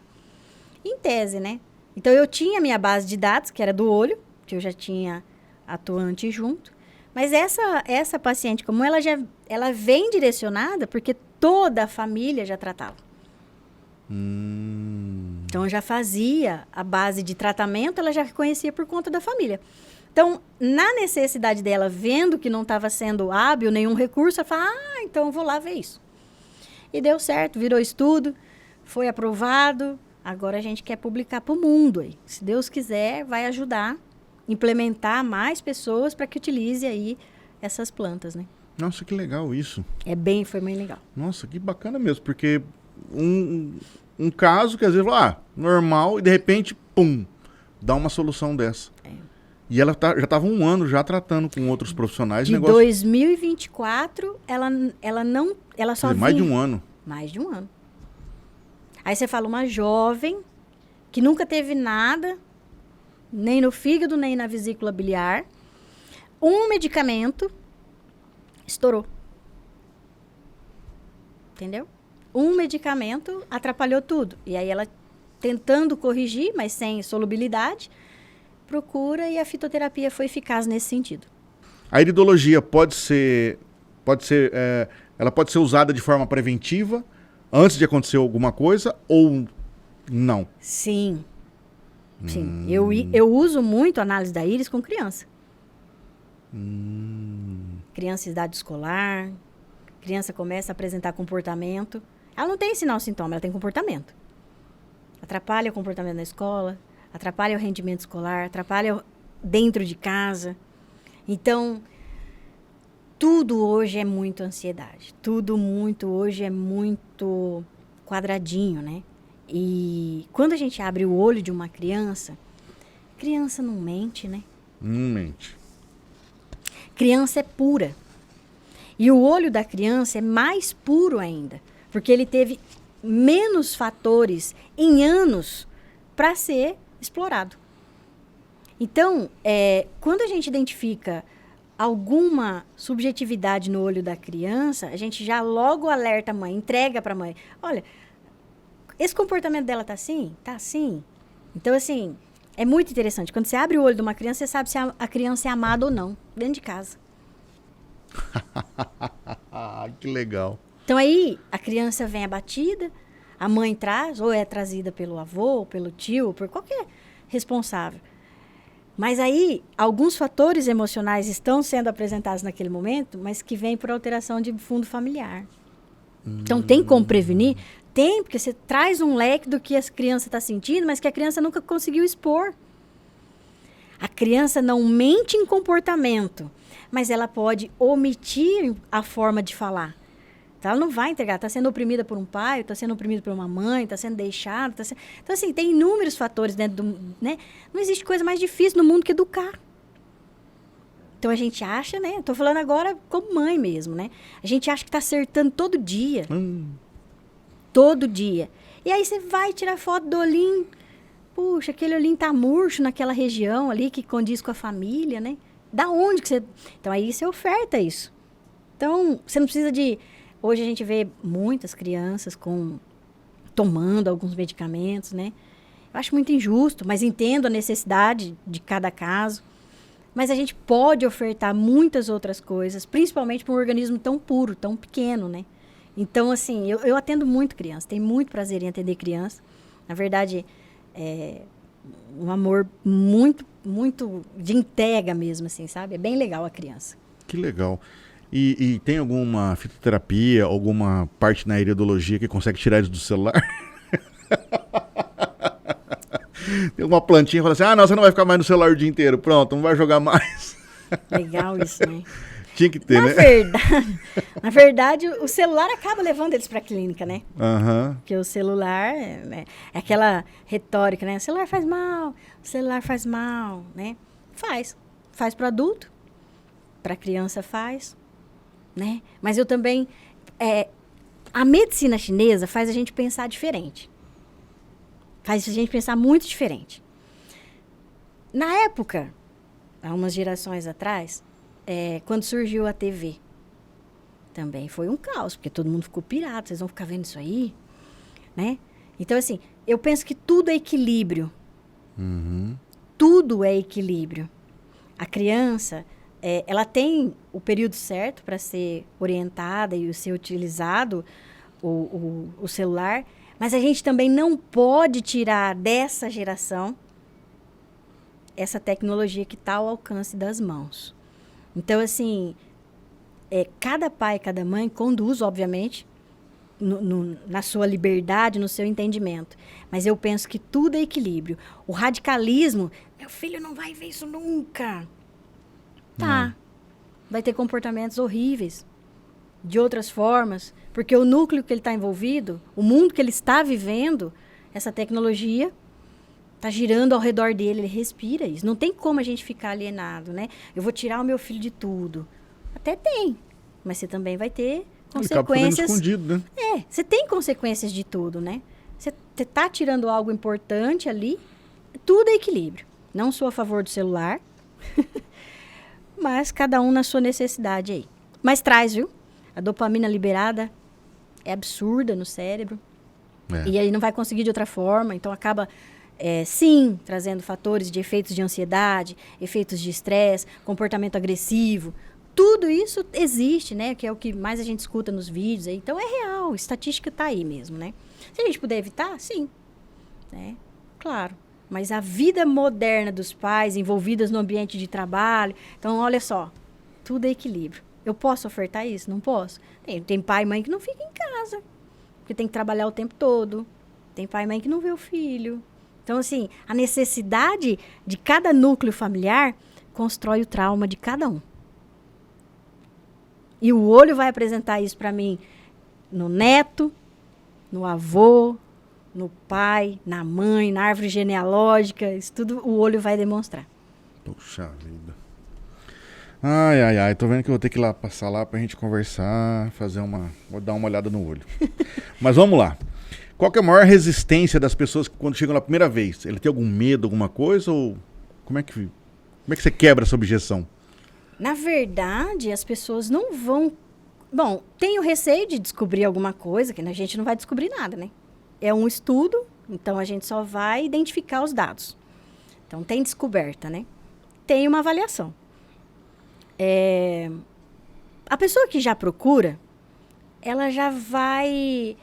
em tese, né? Então, eu tinha minha base de dados, que era do olho, que eu já tinha atuante junto. Mas essa paciente, como ela vem direcionada, porque toda a família já tratava. Então, já fazia a base de tratamento, ela já reconhecia por conta da família. Então, na necessidade dela, vendo que não estava sendo hábil nenhum recurso, ela fala, então eu vou lá ver isso. E deu certo, virou estudo, foi aprovado. Agora a gente quer publicar para o mundo aí. Se Deus quiser, vai ajudar, implementar mais pessoas para que utilize aí essas plantas, né?
Nossa, que legal isso.
Foi bem legal.
Nossa, que bacana mesmo, porque um caso que às vezes, normal, e de repente, pum, dá uma solução dessa. E ela já estava 1 ano já tratando com outros profissionais.
De 2024, ela só vinha...
Mais de 1 ano.
Mais de 1 ano. Aí você fala, uma jovem que nunca teve nada, nem no fígado, nem na vesícula biliar, um medicamento, estourou. Entendeu? Um medicamento atrapalhou tudo. E aí ela, tentando corrigir, mas sem solubilidade, procura e a fitoterapia foi eficaz nesse sentido.
A iridologia ela pode ser usada de forma preventiva, antes de acontecer alguma coisa, ou não?
Sim. Sim. Eu uso muito a análise da íris com criança. Criança em idade escolar, criança começa a apresentar comportamento. Ela não tem sinal sintoma, ela tem comportamento. Atrapalha o comportamento na escola, atrapalha o rendimento escolar, atrapalha dentro de casa. Então, tudo hoje é muito ansiedade. Tudo hoje é muito quadradinho, né? E quando a gente abre o olho de uma criança não mente, né?
Não mente.
Criança é pura. E o olho da criança é mais puro ainda, porque ele teve menos fatores em anos para ser explorado. Então, quando a gente identifica alguma subjetividade no olho da criança, a gente já logo alerta a mãe, entrega para a mãe. Olha, esse comportamento dela tá assim? Tá assim. Então, assim, é muito interessante. Quando você abre o olho de uma criança, você sabe se a criança é amada ou não, dentro de casa.
Que legal.
Então, aí, a criança vem abatida, a mãe traz, ou é trazida pelo avô, ou pelo tio, ou por qualquer responsável. Mas aí, alguns fatores emocionais estão sendo apresentados naquele momento, mas que vêm por alteração de fundo familiar. Então, tem como prevenir? Tem, porque você traz um leque do que a criança está sentindo, mas que a criança nunca conseguiu expor. A criança não mente em comportamento, mas ela pode omitir a forma de falar. Então, ela não vai entregar. Está sendo oprimida por um pai, está sendo oprimida por uma mãe, está sendo deixada. Então, assim, tem inúmeros fatores dentro do... né? Não existe coisa mais difícil no mundo que educar. Então, a gente acha, né? Estou falando agora como mãe mesmo, né? A gente acha que está acertando todo dia. Todo dia. E aí, você vai tirar foto do olhinho. Puxa, aquele olhinho tá murcho naquela região ali que condiz com a família, né? Da onde que você... Então, aí você oferta isso. Então, você não precisa de... Hoje a gente vê muitas crianças tomando alguns medicamentos, né? Eu acho muito injusto, mas entendo a necessidade de cada caso. Mas a gente pode ofertar muitas outras coisas, principalmente para um organismo tão puro, tão pequeno, né? Então, assim, eu atendo muito criança, tenho muito prazer em atender criança. Na verdade, é um amor muito, muito de entrega mesmo, assim, sabe? É bem legal a criança.
Que legal. E tem alguma fitoterapia, alguma parte na iridologia que consegue tirar eles do celular? Tem uma plantinha que fala assim, não, você não vai ficar mais no celular o dia inteiro. Pronto, não vai jogar mais.
Legal isso, né?
Tinha que ter, né?
Na verdade, o celular acaba levando eles para a clínica, né?
Aham.
Porque o celular é aquela retórica, né? O celular faz mal, né? Faz para adulto, para criança faz, né? Mas eu também, a medicina chinesa faz a gente pensar diferente. Faz a gente pensar muito diferente. Na época, há umas gerações atrás, quando surgiu a TV, também foi um caos, porque todo mundo ficou pirado, vocês vão ficar vendo isso aí, né? Então, assim, eu penso que tudo é equilíbrio.
Uhum.
Tudo é equilíbrio. A criança, ela tem o período certo para ser orientada e ser utilizado o celular, mas a gente também não pode tirar dessa geração essa tecnologia que está ao alcance das mãos. Então, assim, cada pai, cada mãe conduz, obviamente, na sua liberdade, no seu entendimento. Mas eu penso que tudo é equilíbrio. O radicalismo, meu filho não vai ver isso nunca. Tá. Vai ter comportamentos horríveis, de outras formas, porque o núcleo que ele está envolvido, o mundo que ele está vivendo, essa tecnologia está girando ao redor dele, ele respira isso. Não tem como a gente ficar alienado, né? Eu vou tirar o meu filho de tudo. Até tem, mas você também vai ter consequências.
Escondido, né?
Você tem consequências de tudo, né? Você está tirando algo importante ali, tudo é equilíbrio. Não sou a favor do celular, mas cada um na sua necessidade aí. Mas traz, viu? A dopamina liberada é absurda no cérebro. E aí não vai conseguir de outra forma. Então acaba, sim, trazendo fatores de efeitos de ansiedade, efeitos de estresse, comportamento agressivo. Tudo isso existe, né? Que é o que mais a gente escuta nos vídeos. Aí. Então é real, a estatística está aí mesmo, né? Se a gente puder evitar, sim. Né? Claro. Mas a vida moderna dos pais envolvidos no ambiente de trabalho... Então, olha só, tudo é equilíbrio. Eu posso ofertar isso? Não posso. Tem pai e mãe que não fica em casa, porque tem que trabalhar o tempo todo. Tem pai e mãe que não vê o filho. Então, assim, a necessidade de cada núcleo familiar constrói o trauma de cada um. E o olho vai apresentar isso para mim no neto, no avô, no pai, na mãe, na árvore genealógica. Isso tudo o olho vai demonstrar.
Puxa vida. Ai. Tô vendo que eu vou ter que ir lá, passar lá pra gente conversar, vou dar uma olhada no olho. Mas vamos lá. Qual que é a maior resistência das pessoas quando chegam na primeira vez? Ele tem algum medo, alguma coisa? Ou como é que você quebra essa objeção?
Na verdade, as pessoas não vão... Bom, tem o receio de descobrir alguma coisa, que a gente não vai descobrir nada, né? É um estudo, então a gente só vai identificar os dados. Então, tem descoberta, né? Tem uma avaliação. A pessoa que já procura, ela já vai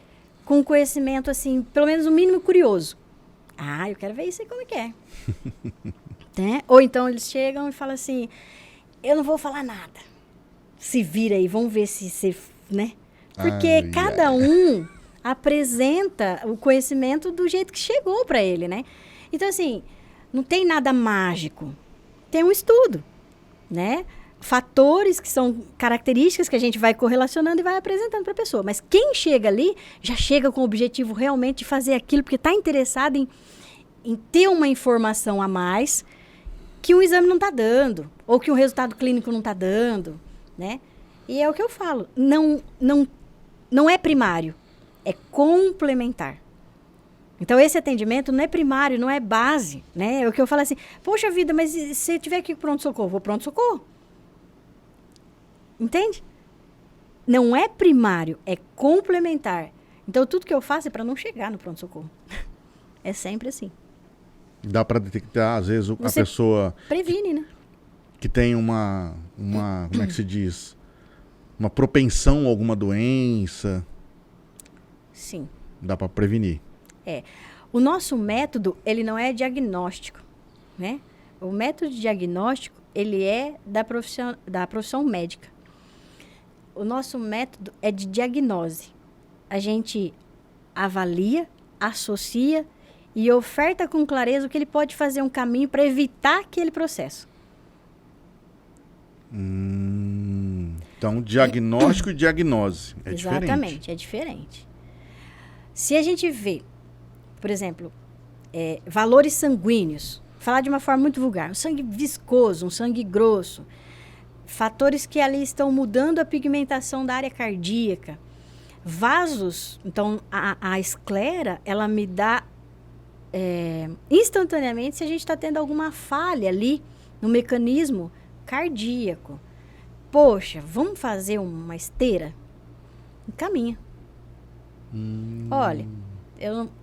com conhecimento, assim, pelo menos o mínimo curioso. Eu quero ver isso aí como é que é. Né? Ou então eles chegam e falam assim, eu não vou falar nada. Se vira aí, vamos ver se você, né? Porque cada um apresenta o conhecimento do jeito que chegou para ele, né? Então, assim, não tem nada mágico. Tem um estudo, né? Fatores que são características que a gente vai correlacionando e vai apresentando para a pessoa. Mas quem chega ali, já chega com o objetivo realmente de fazer aquilo, porque está interessado em ter uma informação a mais que um exame não está dando, ou que um resultado clínico não está dando, né? E é o que eu falo, não é primário, é complementar. Então, esse atendimento não é primário, não é base, né? É o que eu falo assim, poxa vida, mas se eu tiver que ir pronto-socorro, vou pronto-socorro. Entende? Não é primário, é complementar. Então, tudo que eu faço é para não chegar no pronto-socorro. É sempre assim.
Dá para detectar, às vezes, a
Você
pessoa...
previne, né?
Que tem uma como é que se diz? Uma propensão a alguma doença.
Sim.
Dá para prevenir.
O nosso método, ele não é diagnóstico, né? O método de diagnóstico, ele é da profissão médica. O nosso método é de diagnose. A gente avalia, associa e oferta com clareza o que ele pode fazer um caminho para evitar aquele processo.
Então, diagnóstico e diagnose é diferente.
Exatamente, é diferente. Se a gente vê, por exemplo, valores sanguíneos, falar de uma forma muito vulgar, um sangue viscoso, um sangue grosso, fatores que ali estão mudando a pigmentação da área cardíaca, vasos, então a esclera, ela me dá instantaneamente se a gente está tendo alguma falha ali no mecanismo cardíaco. Poxa, vamos fazer uma esteira? Encaminha. Olha,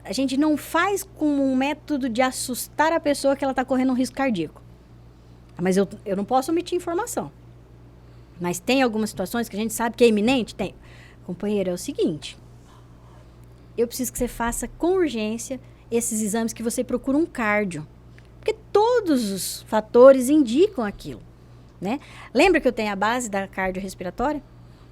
a gente não faz com um método de assustar a pessoa que ela está correndo um risco cardíaco. Mas eu não posso omitir informação. Mas tem algumas situações que a gente sabe que é iminente? Tem. Companheiro, é o seguinte. Eu preciso que você faça com urgência esses exames que você procura um cardio. Porque todos os fatores indicam aquilo, né? Lembra que eu tenho a base da cardiorrespiratória?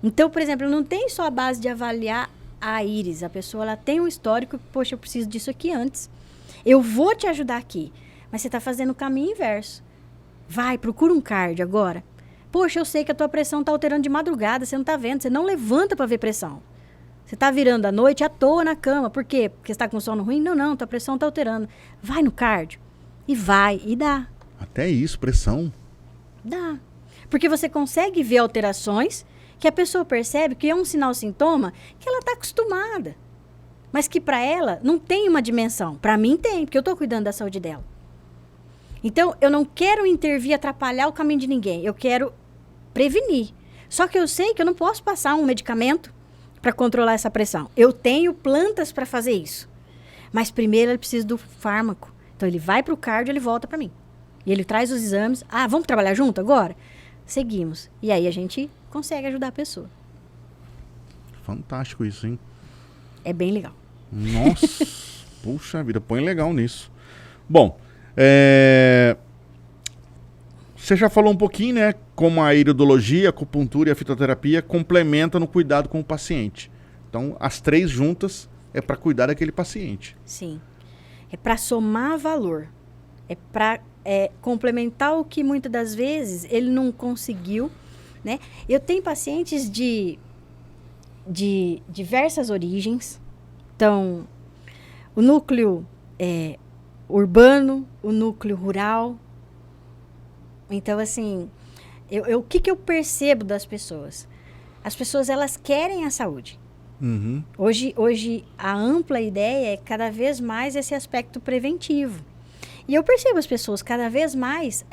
Então, por exemplo, eu não tenho só a base de avaliar a íris. A pessoa ela tem um histórico, poxa, eu preciso disso aqui antes. Eu vou te ajudar aqui, mas você está fazendo o caminho inverso. Vai, procura um cardio agora. Poxa, eu sei que a tua pressão está alterando de madrugada, você não está vendo, você não levanta para ver pressão. Você está virando à noite à toa na cama. Por quê? Porque você está com sono ruim? Não, tua pressão está alterando. Vai no cardio. E vai, e dá.
Até isso, pressão?
Dá. Porque você consegue ver alterações que a pessoa percebe que é um sinal-sintoma que ela está acostumada. Mas que para ela não tem uma dimensão. Para mim tem, porque eu estou cuidando da saúde dela. Então, eu não quero intervir, atrapalhar o caminho de ninguém. Eu quero prevenir. Só que eu sei que eu não posso passar um medicamento para controlar essa pressão. Eu tenho plantas para fazer isso. Mas primeiro ele precisa do fármaco. Então, ele vai para o cardio, ele volta para mim. E ele traz os exames. Ah, vamos trabalhar junto agora? Seguimos. E aí a gente consegue ajudar a pessoa.
Fantástico isso, hein?
É bem legal.
Nossa, puxa vida, põe legal nisso. Bom, você já falou um pouquinho, né? Como a iridologia, a acupuntura e a fitoterapia complementam no cuidado com o paciente. Então, as três juntas é para cuidar daquele paciente.
Sim. É para somar valor. É para complementar o que muitas das vezes ele não conseguiu, né? Eu tenho pacientes de diversas origens. Então, o núcleo urbano, o núcleo rural. Então, assim, o que eu percebo das pessoas? As pessoas, elas querem a saúde.
Uhum.
Hoje, a ampla ideia é cada vez mais esse aspecto preventivo. E eu percebo as pessoas cada vez mais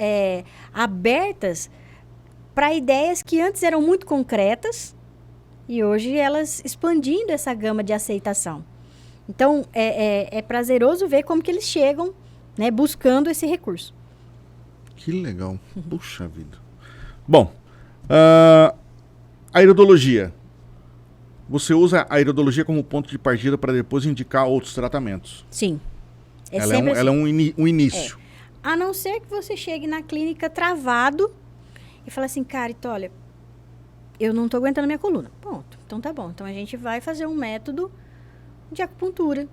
abertas para ideias que antes eram muito concretas e hoje elas expandindo essa gama de aceitação. Então, é prazeroso ver como que eles chegam, né, buscando esse recurso.
Que legal. Puxa vida. Bom, a iridologia. Você usa a iridologia como ponto de partida para depois indicar outros tratamentos?
Sim.
Ela é um início.
A não ser que você chegue na clínica travado e fale assim, cara, então, olha, eu não estou aguentando minha coluna. Ponto. Então tá bom. Então a gente vai fazer um método de acupuntura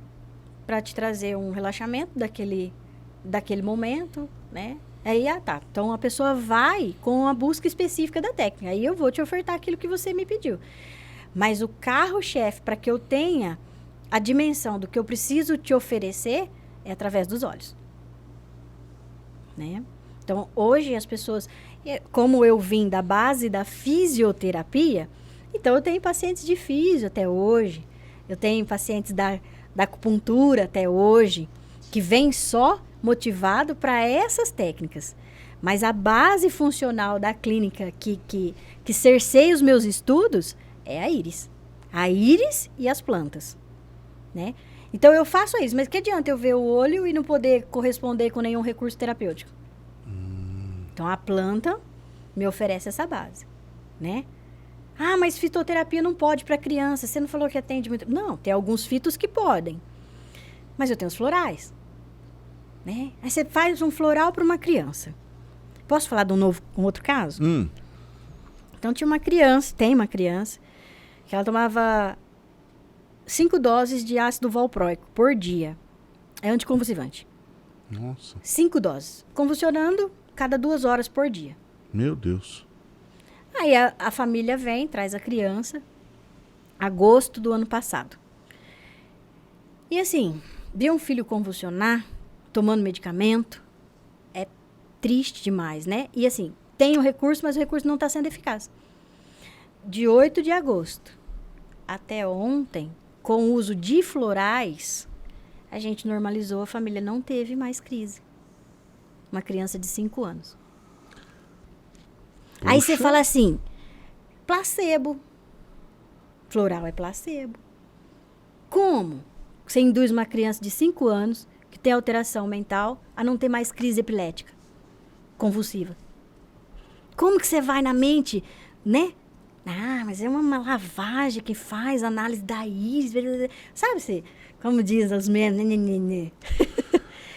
para te trazer um relaxamento daquele momento, né? Aí, tá. Então a pessoa vai com a busca específica da técnica. Aí eu vou te ofertar aquilo que você me pediu. Mas o carro-chefe, para que eu tenha a dimensão do que eu preciso te oferecer, é através dos olhos. Né? Então, hoje as pessoas... Como eu vim da base da fisioterapia, então eu tenho pacientes de fisio até hoje. Eu tenho pacientes da acupuntura até hoje, que vêm só motivado para essas técnicas. Mas a base funcional da clínica que cerceia os meus estudos é a íris. A íris e as plantas, né? Então, eu faço isso. Mas que adianta eu ver o olho e não poder corresponder com nenhum recurso terapêutico? Então, a planta me oferece essa base, né? Ah, mas fitoterapia não pode para criança. Você não falou que atende muito. Não, tem alguns fitos que podem. Mas eu tenho os florais. Né? Aí você faz um floral para uma criança. Posso falar de um outro caso? Então tem uma criança, que ela tomava 5 doses de ácido valproico por dia. É anticonvulsivante.
Nossa.
5 doses. Convulsionando cada 2 horas por dia.
Meu Deus.
Aí a família vem, traz a criança, agosto do ano passado. E assim, ver um filho convulsionar, tomando medicamento, é triste demais, né? E assim, tem o recurso, mas o recurso não está sendo eficaz. De 8 de agosto até ontem, com o uso de florais, a gente normalizou, a família não teve mais crise. Uma criança de 5 anos.
Puxa.
Aí você fala assim, placebo. Floral é placebo. Como você induz uma criança de 5 anos, que tem alteração mental, a não ter mais crise epilética, convulsiva? Como que você vai na mente, né? Ah, mas é uma lavagem que faz análise da íris. Sabe, você, como diz os memes,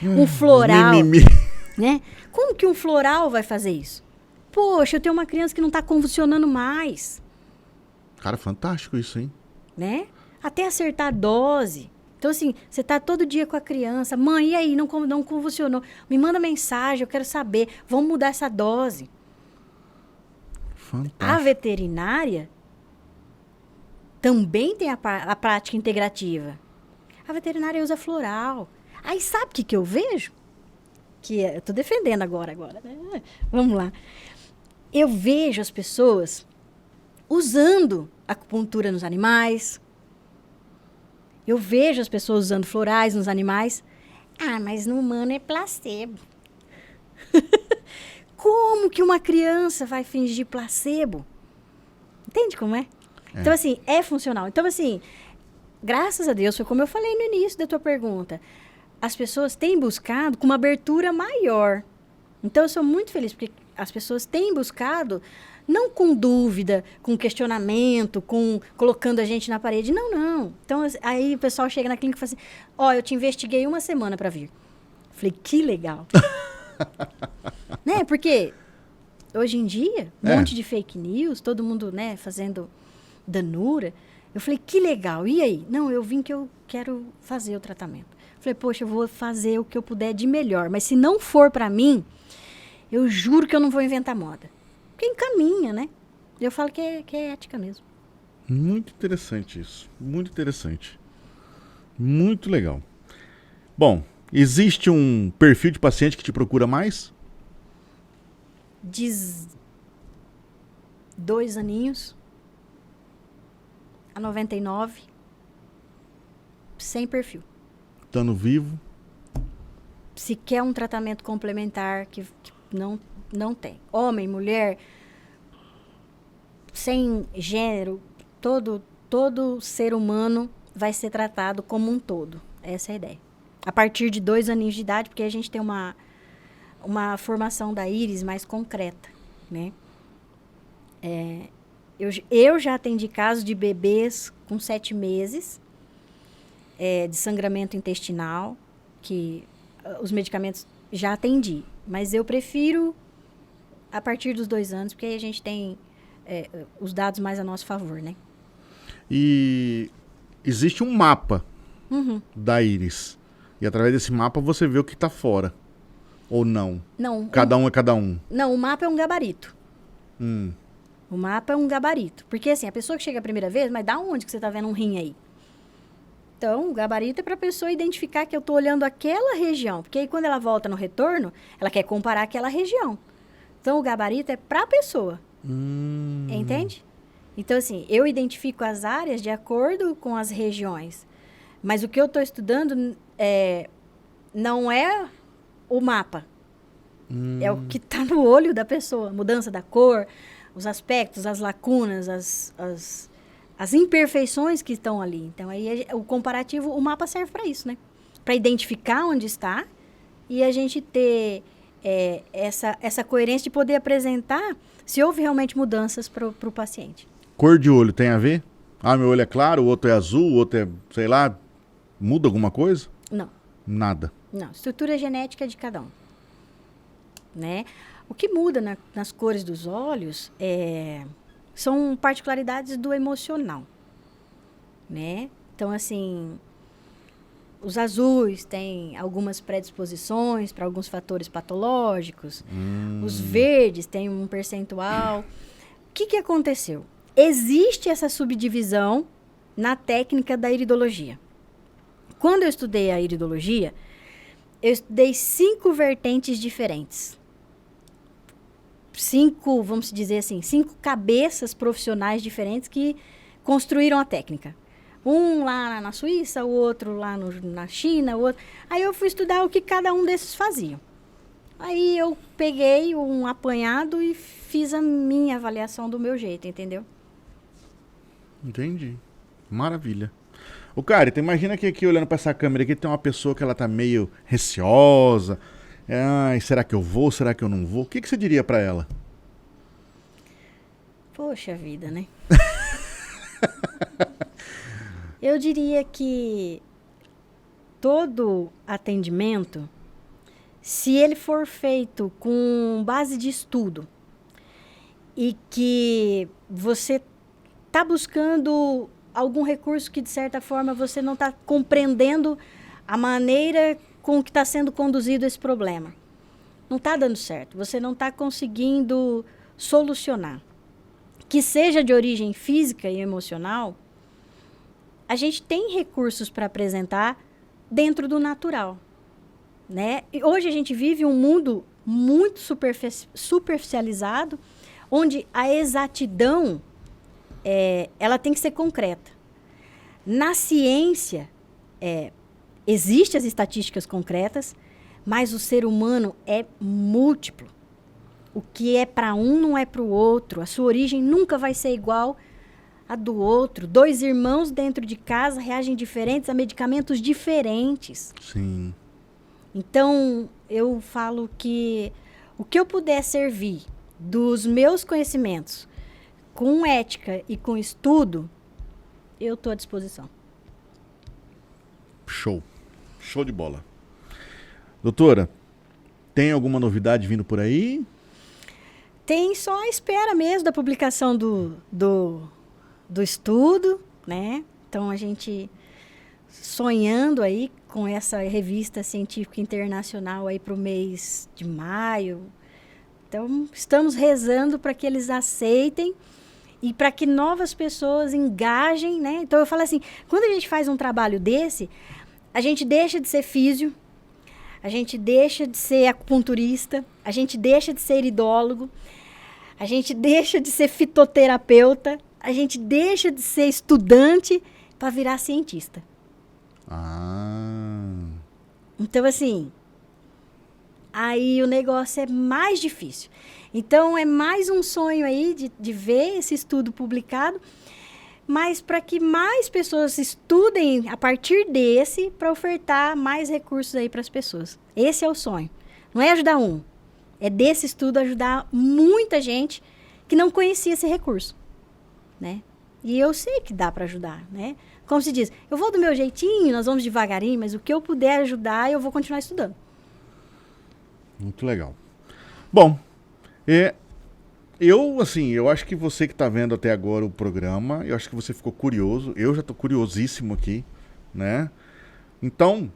um floral. Né? Como que um floral vai fazer isso? Poxa, eu tenho uma criança que não está convulsionando mais.
Cara, fantástico isso, hein?
Né? Até acertar a dose. Então, assim, você está todo dia com a criança. Mãe, e aí? Não convulsionou. Me manda mensagem, eu quero saber. Vamos mudar essa dose.
Fantástico.
A veterinária também tem a prática integrativa. A veterinária usa floral. Aí, sabe o que eu vejo? Eu estou defendendo agora, né? Vamos lá. Eu vejo as pessoas usando acupuntura nos animais. Eu vejo as pessoas usando florais nos animais. Ah, mas no humano é placebo. Como que uma criança vai fingir placebo? Entende como é? Então, assim, é funcional. Então, assim, graças a Deus, foi como eu falei no início da tua pergunta. As pessoas têm buscado com uma abertura maior. Então, eu sou muito feliz, porque as pessoas têm buscado, não com dúvida, com questionamento, colocando a gente na parede. Não, não. Então, aí o pessoal chega na clínica e fala assim, eu te investiguei 1 semana para vir. Falei, que legal. Né? Porque hoje em dia, um monte de fake news, todo mundo, né, fazendo danura. Eu falei, que legal. E aí? Não, eu vim que eu quero fazer o tratamento. Falei, poxa, eu vou fazer o que eu puder de melhor. Mas se não for para mim, eu juro que eu não vou inventar moda. Porque encaminha, né? Eu falo que é ética mesmo.
Muito interessante isso. Muito interessante. Muito legal. Bom, existe um perfil de paciente que te procura mais?
De 2 aninhos a 99, sem perfil.
Estando vivo?
Se quer um tratamento complementar que não tem. Homem, mulher, sem gênero, todo ser humano vai ser tratado como um todo. Essa é a ideia. A partir de 2 aninhos de idade, porque a gente tem uma formação da íris mais concreta, né? Eu já atendi casos de bebês com 7 meses, de sangramento intestinal, que os medicamentos já atendi. Mas eu prefiro a partir dos 2 anos, porque aí a gente tem os dados mais a nosso favor, né?
E existe um mapa da íris. E através desse mapa você vê o que está fora. Ou não?
Não.
Cada um é cada um?
Não, o mapa é um gabarito. O mapa é um gabarito. Porque assim, a pessoa que chega a primeira vez, mas da onde que você está vendo um rim aí? Então, o gabarito é para a pessoa identificar que eu estou olhando aquela região. Porque aí, quando ela volta no retorno, ela quer comparar aquela região. Então, o gabarito é para a pessoa. Entende? Então, assim, eu identifico as áreas de acordo com as regiões. Mas o que eu estou estudando não é o mapa. É o que está no olho da pessoa. Mudança da cor, os aspectos, as lacunas, as imperfeições que estão ali. Então, aí o comparativo, o mapa serve para isso, né? Para identificar onde está e a gente ter essa coerência de poder apresentar se houve realmente mudanças para o paciente.
Cor de olho tem a ver? Ah, meu olho é claro, o outro é azul, o outro é, sei lá, muda alguma coisa?
Não,
Nada.
não. Estrutura genética de cada um, né? O que muda nas cores dos olhos são particularidades do emocional, né? Então, assim, os azuis têm algumas predisposições para alguns fatores patológicos, os verdes têm um percentual. O que aconteceu? Existe essa subdivisão na técnica da iridologia. Quando eu estudei a iridologia, eu estudei 5 vertentes diferentes. 5, vamos dizer assim, 5 cabeças profissionais diferentes que construíram a técnica. Um lá na Suíça, o outro lá na China, o outro. Aí eu fui estudar o que cada um desses fazia. Aí eu peguei um apanhado e fiz a minha avaliação do meu jeito, entendeu?
Entendi. Maravilha. O cara, tu imagina que aqui olhando pra essa câmera aqui tem uma pessoa que ela tá meio receosa. Ai, será que eu vou? Será que eu não vou? O que você diria pra ela?
Poxa vida, né? Eu diria que todo atendimento, se ele for feito com base de estudo e que você está buscando algum recurso que, de certa forma, você não está compreendendo a maneira com que está sendo conduzido esse problema. Não está dando certo. Você não está conseguindo solucionar. Que seja de origem física e emocional, a gente tem recursos para apresentar dentro do natural, né? E hoje a gente vive um mundo muito superficializado, onde a exatidão ela tem que ser concreta. Na ciência, existem as estatísticas concretas, mas o ser humano é múltiplo. O que é para um não é para o outro. A sua origem nunca vai ser igual a do outro. 2 irmãos dentro de casa reagem diferentes a medicamentos diferentes.
Sim.
Então, eu falo que o que eu puder servir dos meus conhecimentos com ética e com estudo, eu estou à disposição.
Show. Show de bola. Doutora, tem alguma novidade vindo por aí?
Tem só a espera mesmo da publicação do estudo, né? Então, a gente sonhando aí com essa revista científica internacional aí para o mês de maio. Então, estamos rezando para que eles aceitem e para que novas pessoas engajem, né? Então, eu falo assim, quando a gente faz um trabalho desse, a gente deixa de ser físio, a gente deixa de ser acupunturista, a gente deixa de ser iridólogo, a gente deixa de ser fitoterapeuta, a gente deixa de ser estudante para virar cientista.
Ah.
Então, assim, aí o negócio é mais difícil. Então, é mais um sonho aí de ver esse estudo publicado, mas para que mais pessoas estudem a partir desse, para ofertar mais recursos aí para as pessoas. Esse é o sonho. Não é ajudar um, é desse estudo ajudar muita gente que não conhecia esse recurso, né? E eu sei que dá para ajudar, né? Como se diz, eu vou do meu jeitinho, nós vamos devagarinho, mas o que eu puder ajudar, eu vou continuar estudando.
Muito legal. Bom, eu acho que você que está vendo até agora o programa, eu acho que você ficou curioso, eu já estou curiosíssimo aqui, né? Então,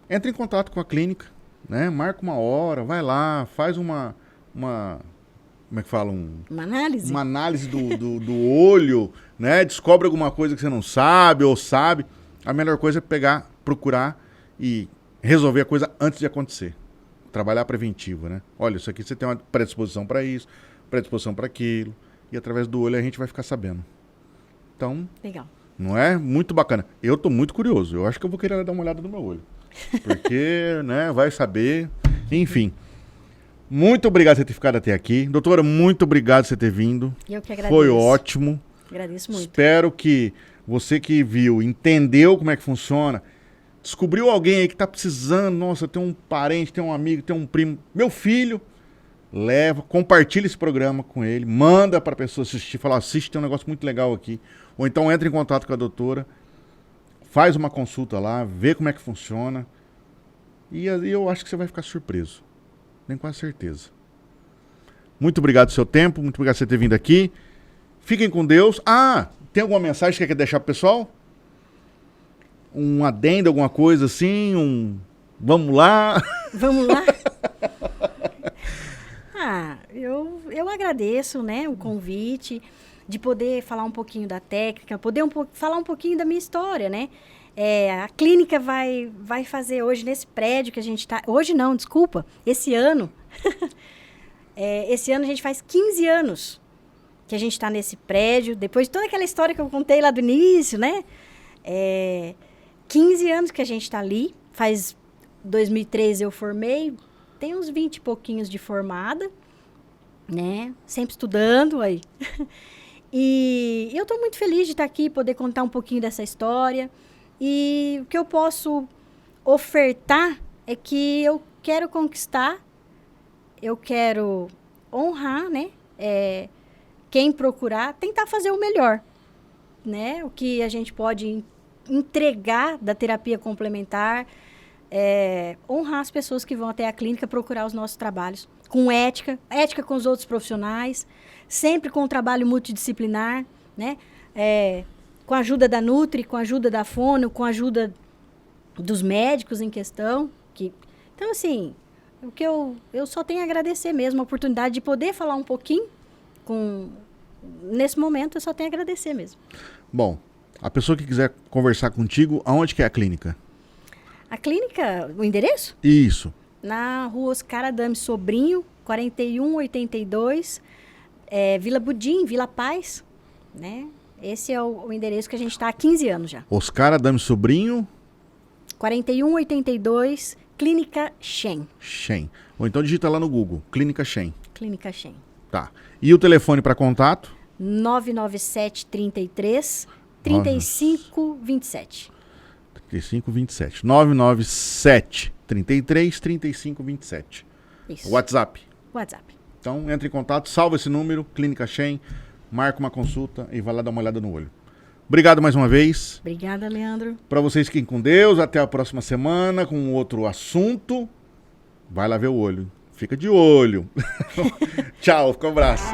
entre em contato com a clínica, né? Marca uma hora, vai lá, faz uma como é que fala?
Uma análise?
Uma análise do olho, né? Descobre alguma coisa que você não sabe ou sabe. A melhor coisa é pegar, procurar e resolver a coisa antes de acontecer. Trabalhar preventivo, né? Olha, isso aqui você tem uma predisposição para isso, predisposição para aquilo. E através do olho a gente vai ficar sabendo. Então,
legal.
Não é? Muito bacana. Eu tô muito curioso. Eu acho que eu vou querer dar uma olhada no meu olho. Porque, né, vai saber. Enfim. Muito obrigado por você ter ficado até aqui. Doutora, muito obrigado por você ter vindo.
Eu que agradeço.
Foi ótimo.
Agradeço muito.
Espero que você que viu, entendeu como é que funciona, descobriu alguém aí que tá precisando. Nossa, tem um parente, tem um amigo, tem um primo. Meu filho, leva, compartilha esse programa com ele, manda para a pessoa assistir, fala, assiste, tem um negócio muito legal aqui. Ou então entra em contato com a doutora, faz uma consulta lá, vê como é que funciona. E aí eu acho que você vai ficar surpreso. Tenho quase certeza. Muito obrigado pelo seu tempo, muito obrigado por você ter vindo aqui. Fiquem com Deus. Tem alguma mensagem que quer deixar pro pessoal? Um adendo, alguma coisa assim? Vamos lá?
Vamos lá? Eu agradeço, né, o convite, de poder falar um pouquinho da técnica, falar um pouquinho da minha história, né? A clínica vai fazer hoje nesse prédio que a gente está... Hoje não, desculpa, esse ano. Esse ano a gente faz 15 anos que a gente está nesse prédio, depois de toda aquela história que eu contei lá do início, né? 15 anos que a gente está ali, faz 2013 eu formei, tem uns 20 e pouquinhos de formada, né? Sempre estudando aí. E eu estou muito feliz de estar aqui, poder contar um pouquinho dessa história. E o que eu posso ofertar é que eu quero conquistar, eu quero honrar, né? Quem procurar, tentar fazer o melhor, né? O que a gente pode entregar da terapia complementar, honrar as pessoas que vão até a clínica procurar os nossos trabalhos, com ética com os outros profissionais, sempre com o trabalho multidisciplinar, né? Com a ajuda da Nutri, com a ajuda da Fono, com a ajuda dos médicos em questão. Então, assim, o que eu só tenho a agradecer mesmo a oportunidade de poder falar um pouquinho nesse momento, eu só tenho a agradecer mesmo.
Bom, a pessoa que quiser conversar contigo, aonde que é a clínica? A
clínica, o endereço?
Isso.
Na rua Oscar Adame Sobrinho, 4182, Vila Budim, Vila Paz, né? Esse é o endereço que a gente está há 15 anos já.
Oscar Adame Sobrinho.
4182, Clínica Shen.
Shen. Ou então digita lá no Google, Clínica Shen.
Clínica Shen.
Tá. E o telefone para contato?
997 33 3527.
3527. 997 33 3527.
Isso.
WhatsApp.
Então,
entre em contato, salva esse número, Clínica Shen, marca uma consulta e vai lá dar uma olhada no olho. Obrigado mais uma vez.
Obrigada, Leandro.
Para vocês, fiquem com Deus. Até a próxima semana com outro assunto. Vai lá ver o olho. Fica de olho. Tchau, fica um abraço.